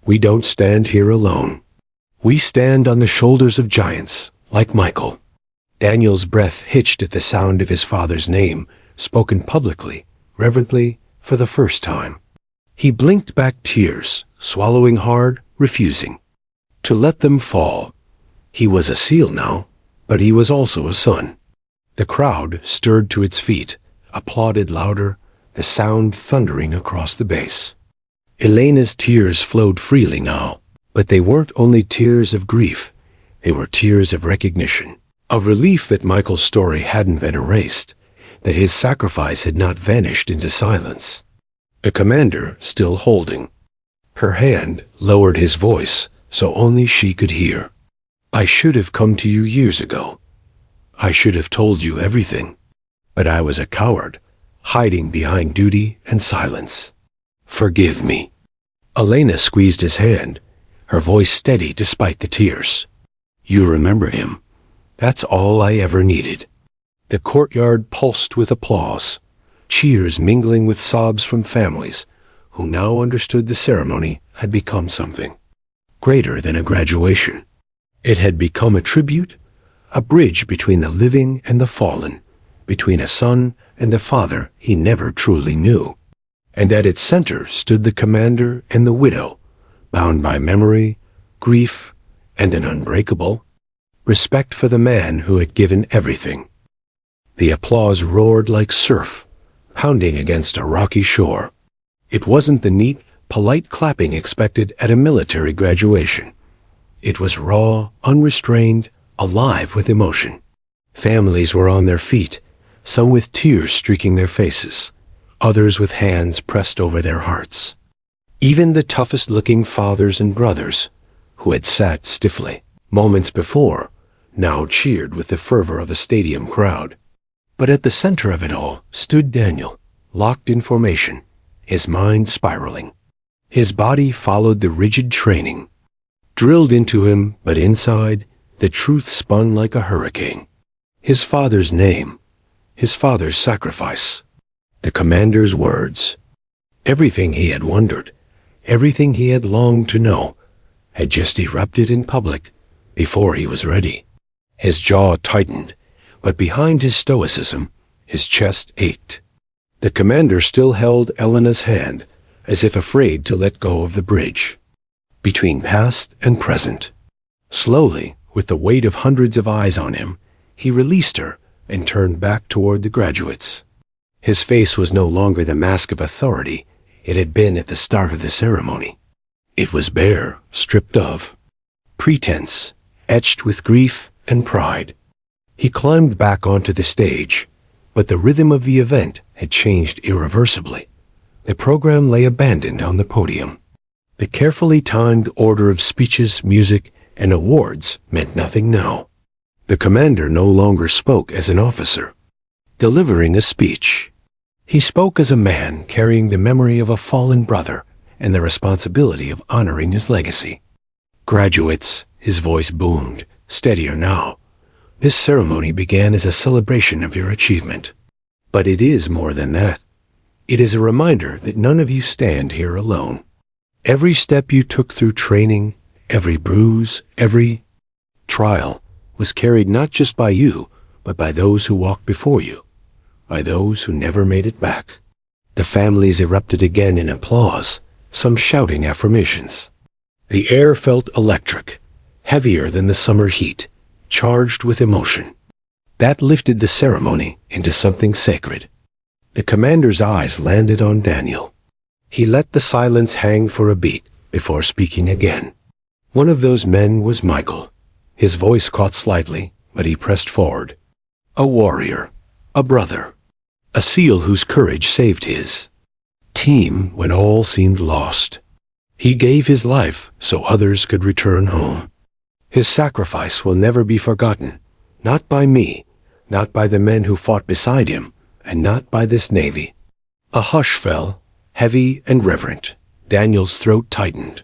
We don't stand here alone. We stand on the shoulders of giants, like Michael. Daniel's breath hitched at the sound of his father's name, spoken publicly, reverently, for the first time. He blinked back tears, swallowing hard, refusing to let them fall. He was a SEAL now, but he was also a son. The crowd stirred to its feet, applauded louder, the sound thundering across the base. Elena's tears flowed freely now, but they weren't only tears of grief. They were tears of recognition, of relief that Michael's story hadn't been erased, that his sacrifice had not vanished into silence. The commander, still holding her hand, lowered his voice so only she could hear. I should have come to you years ago. I should have told you everything. But I was a coward, hiding behind duty and silence. Forgive me. Elena squeezed his hand, her voice steady despite the tears. You remember him. That's all I ever needed. The courtyard pulsed with applause, cheers mingling with sobs from families who now understood the ceremony had become something greater than a graduation. It had become a tribute, a bridge between the living and the fallen, between a son and the father he never truly knew. And at its center stood the commander and the widow, bound by memory, grief, and an unbreakable respect for the man who had given everything. The applause roared like surf, pounding against a rocky shore. It wasn't the neat, polite clapping expected at a military graduation. It was raw, unrestrained, alive with emotion. Families were on their feet, some with tears streaking their faces, others with hands pressed over their hearts. Even the toughest-looking fathers and brothers, who had sat stiffly moments before, now cheered with the fervor of a stadium crowd. But at the center of it all stood Daniel, locked in formation, his mind spiraling. His body followed the rigid training, drilled into him, but inside, the truth spun like a hurricane. His father's name, his father's sacrifice, the commander's words. Everything he had wondered, everything he had longed to know, had just erupted in public before he was ready. His jaw tightened, but behind his stoicism, his chest ached. The commander still held Elena's hand, as if afraid to let go of the bridge between past and present. Slowly, with the weight of hundreds of eyes on him, he released her and turned back toward the graduates. His face was no longer the mask of authority it had been at the start of the ceremony. It was bare, stripped of pretense, etched with grief and pride. He climbed back onto the stage, but the rhythm of the event had changed irreversibly. The program lay abandoned on the podium. The carefully timed order of speeches, music, and awards meant nothing now. The commander no longer spoke as an officer, delivering a speech. He spoke as a man carrying the memory of a fallen brother and the responsibility of honoring his legacy. Graduates, his voice boomed, steadier now. This ceremony began as a celebration of your achievement. But it is more than that. It is a reminder that none of you stand here alone. Every step you took through training, every bruise, every trial, was carried not just by you, but by those who walked before you, by those who never made it back. The families erupted again in applause, some shouting affirmations. The air felt electric, heavier than the summer heat, charged with emotion. That lifted the ceremony into something sacred. The commander's eyes landed on Daniel. He let the silence hang for a beat before speaking again. One of those men was Michael. His voice caught slightly, but he pressed forward. A warrior, a brother, a SEAL whose courage saved his team when all seemed lost. He gave his life so others could return home. His sacrifice will never be forgotten, not by me, not by the men who fought beside him, and not by this Navy. A hush fell, heavy and reverent. Daniel's throat tightened.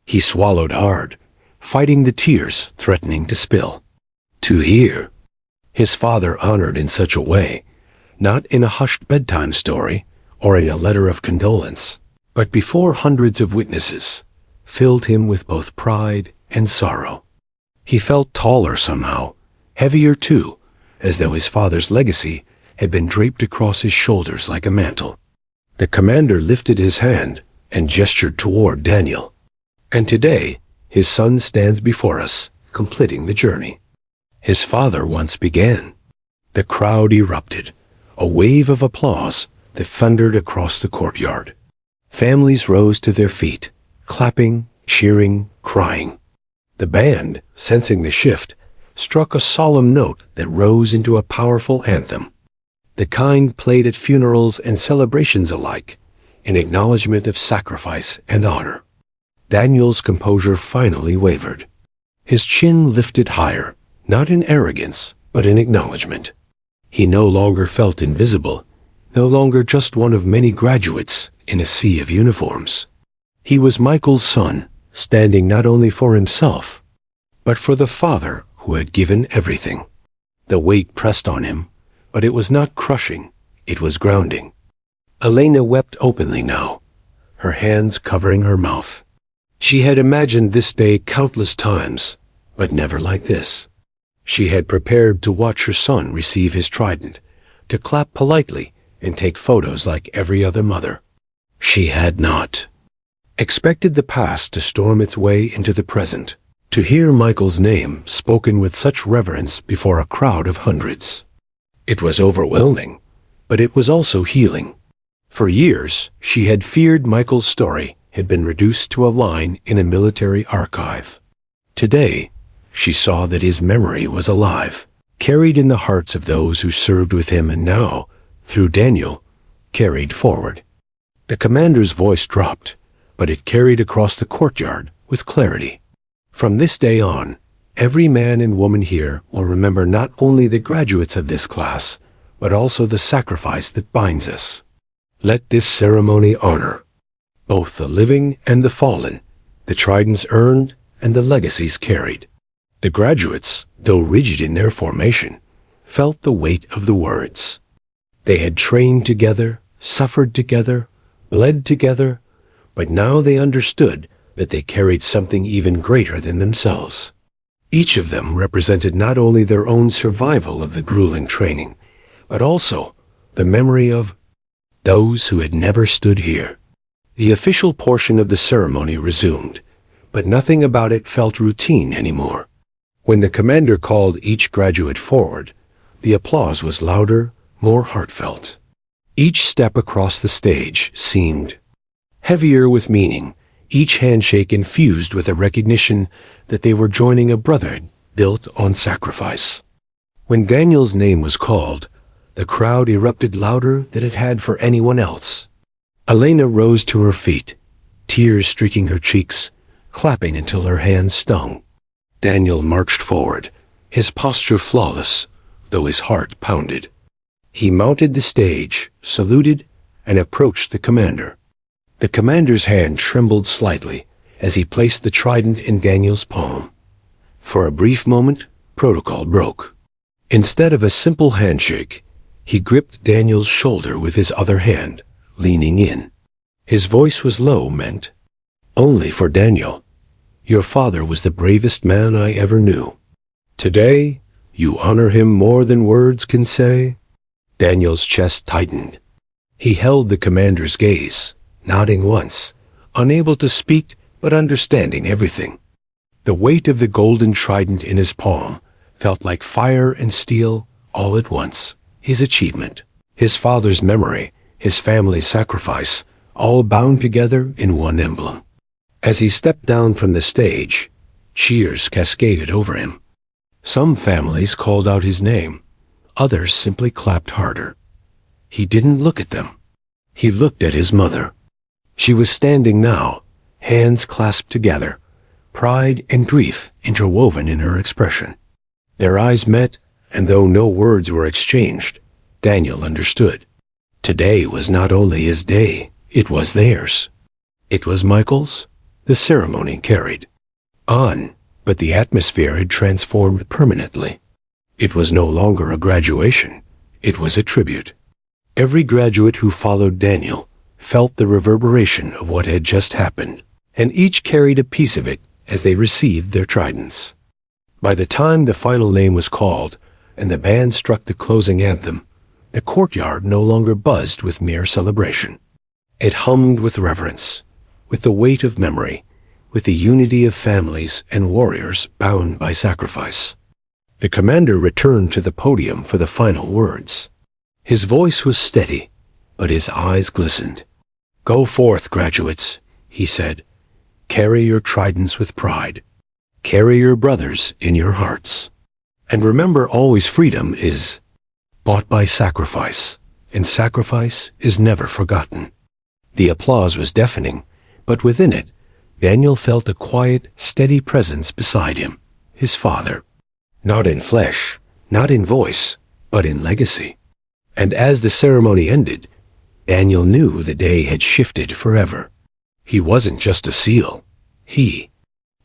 He swallowed hard, fighting the tears threatening to spill. To hear his father honored in such a way, not in a hushed bedtime story or in a letter of condolence, but before hundreds of witnesses, filled him with both pride and sorrow. He felt taller somehow, heavier too, as though his father's legacy had been draped across his shoulders like a mantle. The commander lifted his hand and gestured toward Daniel. And today, his son stands before us, completing the journey. His father once began. The crowd erupted, a wave of applause that thundered across the courtyard. Families rose to their feet, clapping, cheering, crying. The band, sensing the shift, struck a solemn note that rose into a powerful anthem, the kind played at funerals and celebrations alike, in acknowledgement of sacrifice and honor. Daniel's composure finally wavered. His chin lifted higher, not in arrogance, but in acknowledgement. He no longer felt invisible, no longer just one of many graduates in a sea of uniforms. He was Michael's son, standing not only for himself, but for the father who had given everything. The weight pressed on him, but it was not crushing, it was grounding. Elena wept openly now, her hands covering her mouth. She had imagined this day countless times, but never like this. She had prepared to watch her son receive his trident, to clap politely and take photos like every other mother. She had not expected the past to storm its way into the present, to hear Michael's name spoken with such reverence before a crowd of hundreds. It was overwhelming, but it was also healing. For years, she had feared Michael's story had been reduced to a line in a military archive. Today, she saw that his memory was alive, carried in the hearts of those who served with him, and now, through Daniel, carried forward. The commander's voice dropped, but it carried across the courtyard with clarity. From this day on, every man and woman here will remember not only the graduates of this class, but also the sacrifice that binds us. Let this ceremony honor both the living and the fallen, the tridents earned and the legacies carried. The graduates, though rigid in their formation, felt the weight of the words. They had trained together, suffered together, bled together, but now they understood that they carried something even greater than themselves. Each of them represented not only their own survival of the grueling training, but also the memory of those who had never stood here. The official portion of the ceremony resumed, but nothing about it felt routine anymore. When the commander called each graduate forward, the applause was louder, more heartfelt. Each step across the stage seemed heavier with meaning, each handshake infused with a recognition that they were joining a brotherhood built on sacrifice. When Daniel's name was called, the crowd erupted louder than it had for anyone else. Elena rose to her feet, tears streaking her cheeks, clapping until her hands stung. Daniel marched forward, his posture flawless, though his heart pounded. He mounted the stage, saluted, and approached the commander. The commander's hand trembled slightly as he placed the trident in Daniel's palm. For a brief moment, protocol broke. Instead of a simple handshake, he gripped Daniel's shoulder with his other hand, leaning in. His voice was low, meant only for Daniel. Your father was the bravest man I ever knew. Today, you honor him more than words can say. Daniel's chest tightened. He held the commander's gaze, nodding once, unable to speak but understanding everything. The weight of the golden trident in his palm felt like fire and steel all at once. His achievement, his father's memory, his family's sacrifice, all bound together in one emblem. As he stepped down from the stage, cheers cascaded over him. Some families called out his name. Others simply clapped harder. He didn't look at them. He looked at his mother. She was standing now, hands clasped together, pride and grief interwoven in her expression. Their eyes met, and though no words were exchanged, Daniel understood. Today was not only his day, it was theirs. It was Michael's. The ceremony carried on, but the atmosphere had transformed permanently. It was no longer a graduation. It was a tribute. Every graduate who followed Daniel felt the reverberation of what had just happened, and each carried a piece of it as they received their tridents. By the time the final name was called and the band struck the closing anthem, the courtyard no longer buzzed with mere celebration. It hummed with reverence, with the weight of memory, with the unity of families and warriors bound by sacrifice. The commander returned to the podium for the final words. His voice was steady, but his eyes glistened. "Go forth, graduates," he said. "Carry your tridents with pride. Carry your brothers in your hearts. And remember always, freedom is bought by sacrifice, and sacrifice is never forgotten." The applause was deafening, but within it, Daniel felt a quiet, steady presence beside him, his father. Not in flesh, not in voice, but in legacy. And as the ceremony ended, Daniel knew the day had shifted forever. He wasn't just a seal. He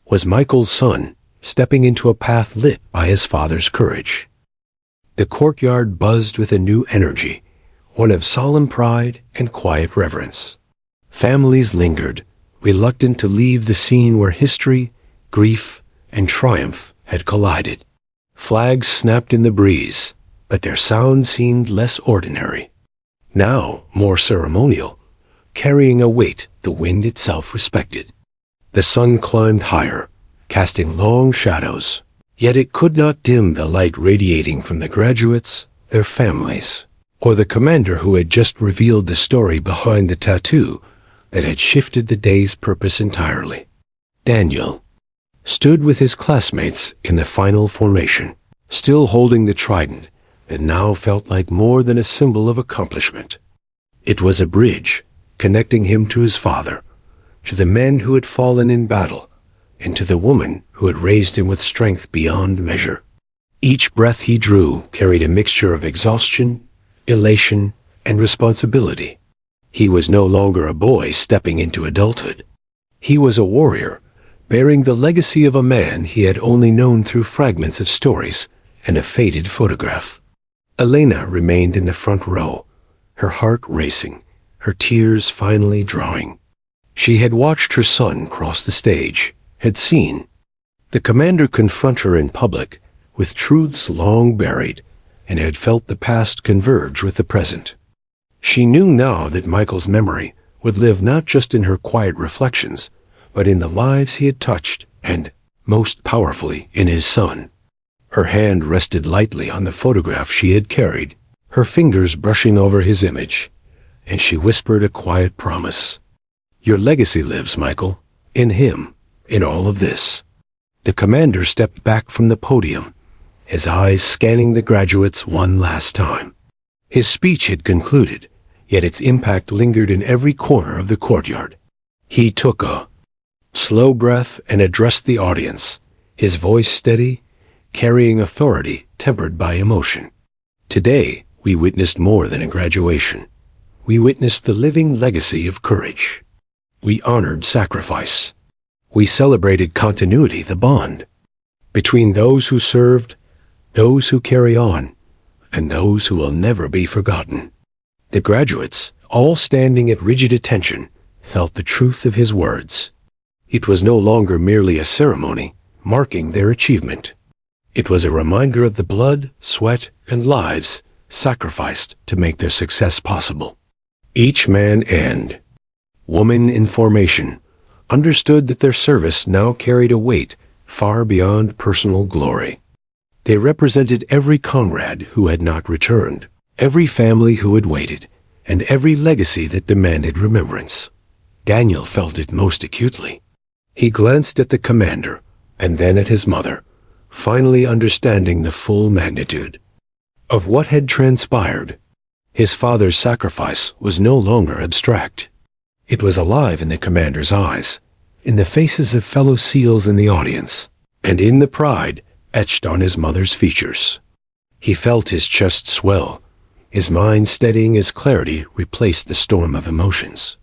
was Michael's son, stepping into a path lit by his father's courage. The courtyard buzzed with a new energy, one of solemn pride and quiet reverence. Families lingered, reluctant to leave the scene where history, grief, and triumph had collided. Flags snapped in the breeze, but their sound seemed less ordinary. Now more ceremonial, carrying a weight the wind itself respected. The sun climbed higher, casting long shadows, yet it could not dim the light radiating from the graduates, their families, or the commander who had just revealed the story behind the tattoo that had shifted the day's purpose entirely. Daniel stood with his classmates in the final formation, still holding the trident that now felt like more than a symbol of accomplishment. It was a bridge connecting him to his father, to the men who had fallen in battle, and to the woman who had raised him with strength beyond measure. Each breath he drew carried a mixture of exhaustion, elation, and responsibility. He was no longer a boy stepping into adulthood. He was a warrior, bearing the legacy of a man he had only known through fragments of stories and a faded photograph. Elena remained in the front row, her heart racing, her tears finally drying. She had watched her son cross the stage, had seen the commander confront her in public with truths long buried, and had felt the past converge with the present. She knew now that Michael's memory would live not just in her quiet reflections, but in the lives he had touched, and, most powerfully, in his son. Her hand rested lightly on the photograph she had carried, her fingers brushing over his image, and she whispered a quiet promise. "Your legacy lives, Michael, in him, in all of this." The commander stepped back from the podium, his eyes scanning the graduates one last time. His speech had concluded, yet its impact lingered in every corner of the courtyard. He took a slow breath and addressed the audience, his voice steady, carrying authority tempered by emotion. "Today, we witnessed more than a graduation. We witnessed the living legacy of courage. We honored sacrifice. We celebrated continuity, the bond between those who served, those who carry on, and those who will never be forgotten." The graduates, all standing at rigid attention, felt the truth of his words. It was no longer merely a ceremony marking their achievement. It was a reminder of the blood, sweat, and lives sacrificed to make their success possible. Each man and woman in formation understood that their service now carried a weight far beyond personal glory. They represented every comrade who had not returned, every family who had waited, and every legacy that demanded remembrance. Daniel felt it most acutely. He glanced at the commander, and then at his mother, finally understanding the full magnitude of what had transpired. His father's sacrifice was no longer abstract. It was alive in the commander's eyes, in the faces of fellow SEALs in the audience, and in the pride etched on his mother's features. He felt his chest swell, his mind steadying as clarity replaced the storm of emotions.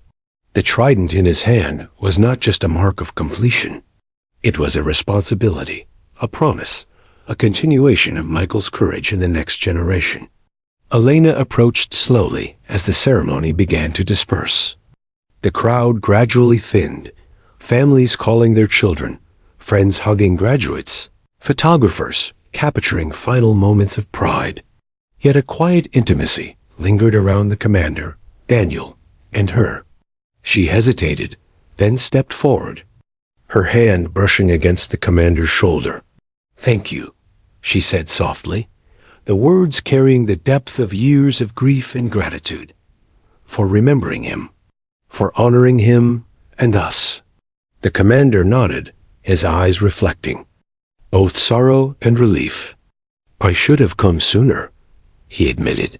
The trident in his hand was not just a mark of completion. It was a responsibility, a promise, a continuation of Michael's courage in the next generation. Elena approached slowly as the ceremony began to disperse. The crowd gradually thinned, families calling their children, friends hugging graduates, photographers capturing final moments of pride. Yet a quiet intimacy lingered around the commander, Daniel, and her. She hesitated, then stepped forward, her hand brushing against the commander's shoulder. "Thank you," she said softly, the words carrying the depth of years of grief and gratitude, "for remembering him, for honoring him and us." The commander nodded, his eyes reflecting both sorrow and relief. "I should have come sooner," he admitted.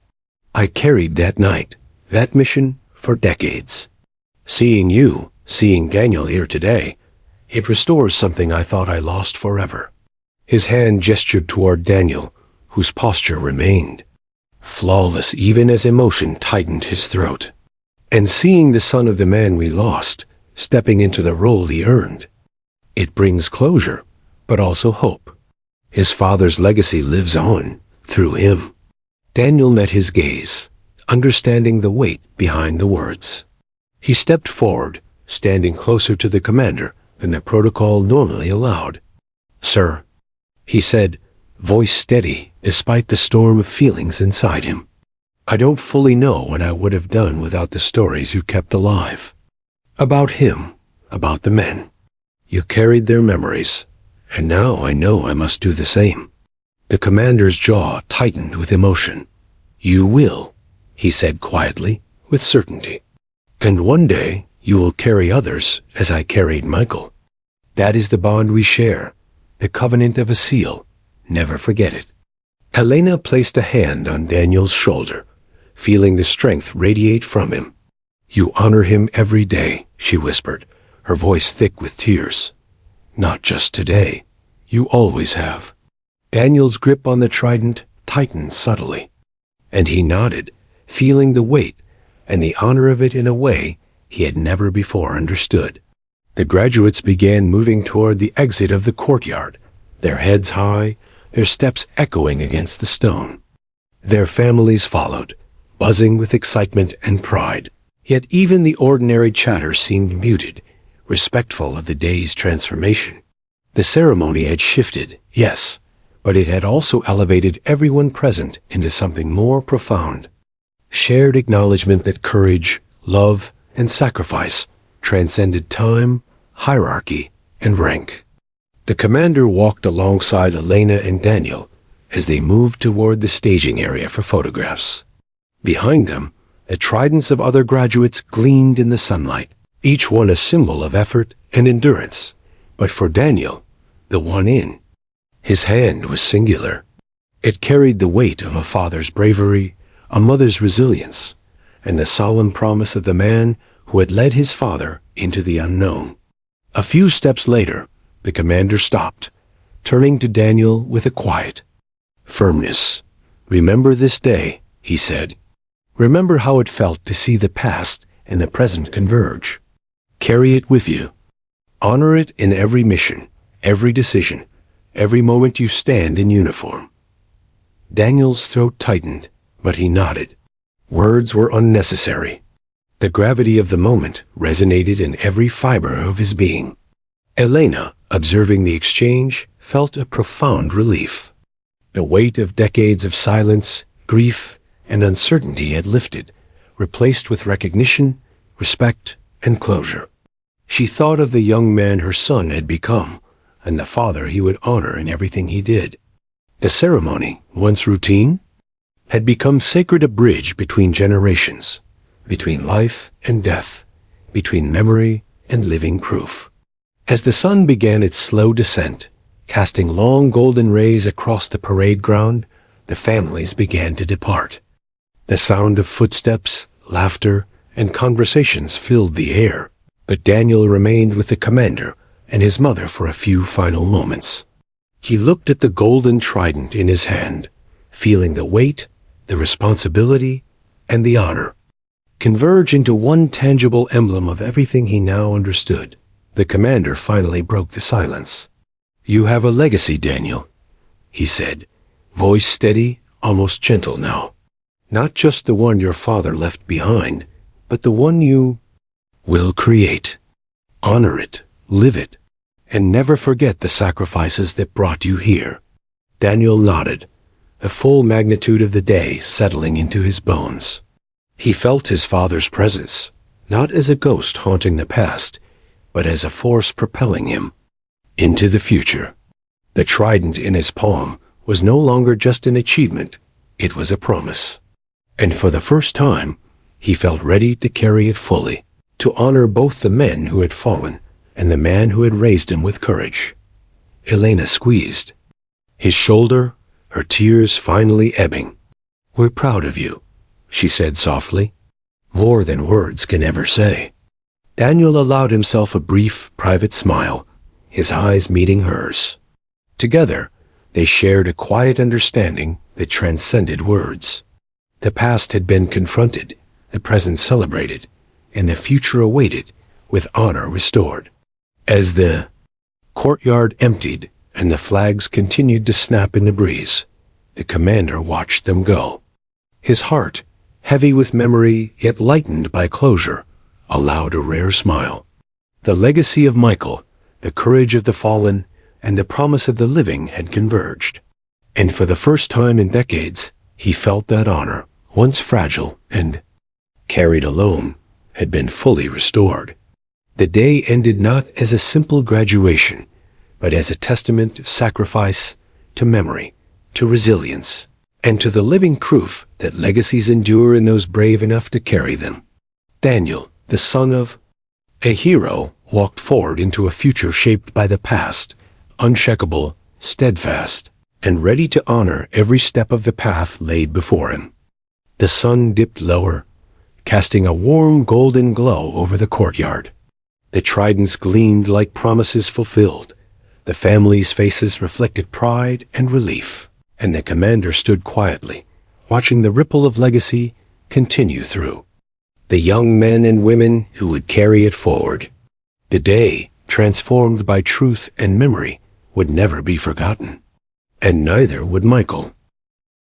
"I carried that night, that mission, for decades. Seeing you, seeing Daniel here today, it restores something I thought I lost forever." His hand gestured toward Daniel, whose posture remained flawless even as emotion tightened his throat. "And seeing the son of the man we lost, stepping into the role he earned, it brings closure, but also hope. His father's legacy lives on, through him." Daniel met his gaze, understanding the weight behind the words. He stepped forward, standing closer to the commander than the protocol normally allowed. "Sir," he said, voice steady despite the storm of feelings inside him, "I don't fully know what I would have done without the stories you kept alive. About him, about the men. You carried their memories, and now I know I must do the same." The commander's jaw tightened with emotion. "You will," he said quietly, with certainty. "And one day you will carry others as I carried Michael. That is the bond we share, the covenant of a seal. Never forget it." Helena placed a hand on Daniel's shoulder, feeling the strength radiate from him. "You honor him every day," she whispered, her voice thick with tears. "Not just today. You always have." Daniel's grip on the trident tightened subtly, and he nodded, feeling the weight and the honor of it in a way he had never before understood. The graduates began moving toward the exit of the courtyard, their heads high, their steps echoing against the stone. Their families followed, buzzing with excitement and pride. Yet even the ordinary chatter seemed muted, respectful of the day's transformation. The ceremony had shifted, yes, but it had also elevated everyone present into something more profound. Shared acknowledgement that courage, love, and sacrifice transcended time, hierarchy, and rank. The commander walked alongside Elena and Daniel as they moved toward the staging area for photographs. Behind them, the tridents of other graduates gleamed in the sunlight, each one a symbol of effort and endurance. But for Daniel, the one in, his hand was singular. It carried the weight of a father's bravery, a mother's resilience, and the solemn promise of the man who had led his father into the unknown. A few steps later, the commander stopped, turning to Daniel with a quiet firmness. "Remember this day," he said. "Remember how it felt to see the past and the present converge. Carry it with you. Honor it in every mission, every decision, every moment you stand in uniform." Daniel's throat tightened, but he nodded. Words were unnecessary. The gravity of the moment resonated in every fiber of his being. Elena, observing the exchange, felt a profound relief. The weight of decades of silence, grief, and uncertainty had lifted, replaced with recognition, respect, and closure. She thought of the young man her son had become, and the father he would honor in everything he did. The ceremony, once routine, had become sacred, a bridge between generations, between life and death, between memory and living proof. As the sun began its slow descent, casting long golden rays across the parade ground, the families began to depart. The sound of footsteps, laughter, and conversations filled the air, but Daniel remained with the commander and his mother for a few final moments. He looked at the golden trident in his hand, feeling the weight, the responsibility, and the honor converge into one tangible emblem of everything he now understood. The commander finally broke the silence. "You have a legacy, Daniel," he said, voice steady, almost gentle now. "Not just the one your father left behind, but the one you will create. Honor it, live it, and never forget the sacrifices that brought you here." Daniel nodded, the full magnitude of the day settling into his bones. He felt his father's presence, not as a ghost haunting the past, but as a force propelling him into the future. The trident in his palm was no longer just an achievement, it was a promise. And for the first time, he felt ready to carry it fully, to honor both the men who had fallen and the man who had raised him with courage. Elena squeezed his shoulder, her tears finally ebbing. "We're proud of you," she said softly, "more than words can ever say." Daniel allowed himself a brief, private smile, his eyes meeting hers. Together, they shared a quiet understanding that transcended words. The past had been confronted, the present celebrated, and the future awaited, with honor restored. As the courtyard emptied and the flags continued to snap in the breeze, the commander watched them go. His heart, heavy with memory yet lightened by closure, allowed a rare smile. The legacy of Michael, the courage of the fallen, and the promise of the living had converged. And for the first time in decades, he felt that honor, once fragile and carried alone, had been fully restored. The day ended not as a simple graduation, but as a testament to sacrifice, to memory, to resilience, and to the living proof that legacies endure in those brave enough to carry them. Daniel, the son of a hero, walked forward into a future shaped by the past, unshakable, steadfast, and ready to honor every step of the path laid before him. The sun dipped lower, casting a warm golden glow over the courtyard. The tridents gleamed like promises fulfilled. The family's faces reflected pride and relief, and the commander stood quietly, watching the ripple of legacy continue through the young men and women who would carry it forward. The day, transformed by truth and memory, would never be forgotten. And neither would Michael.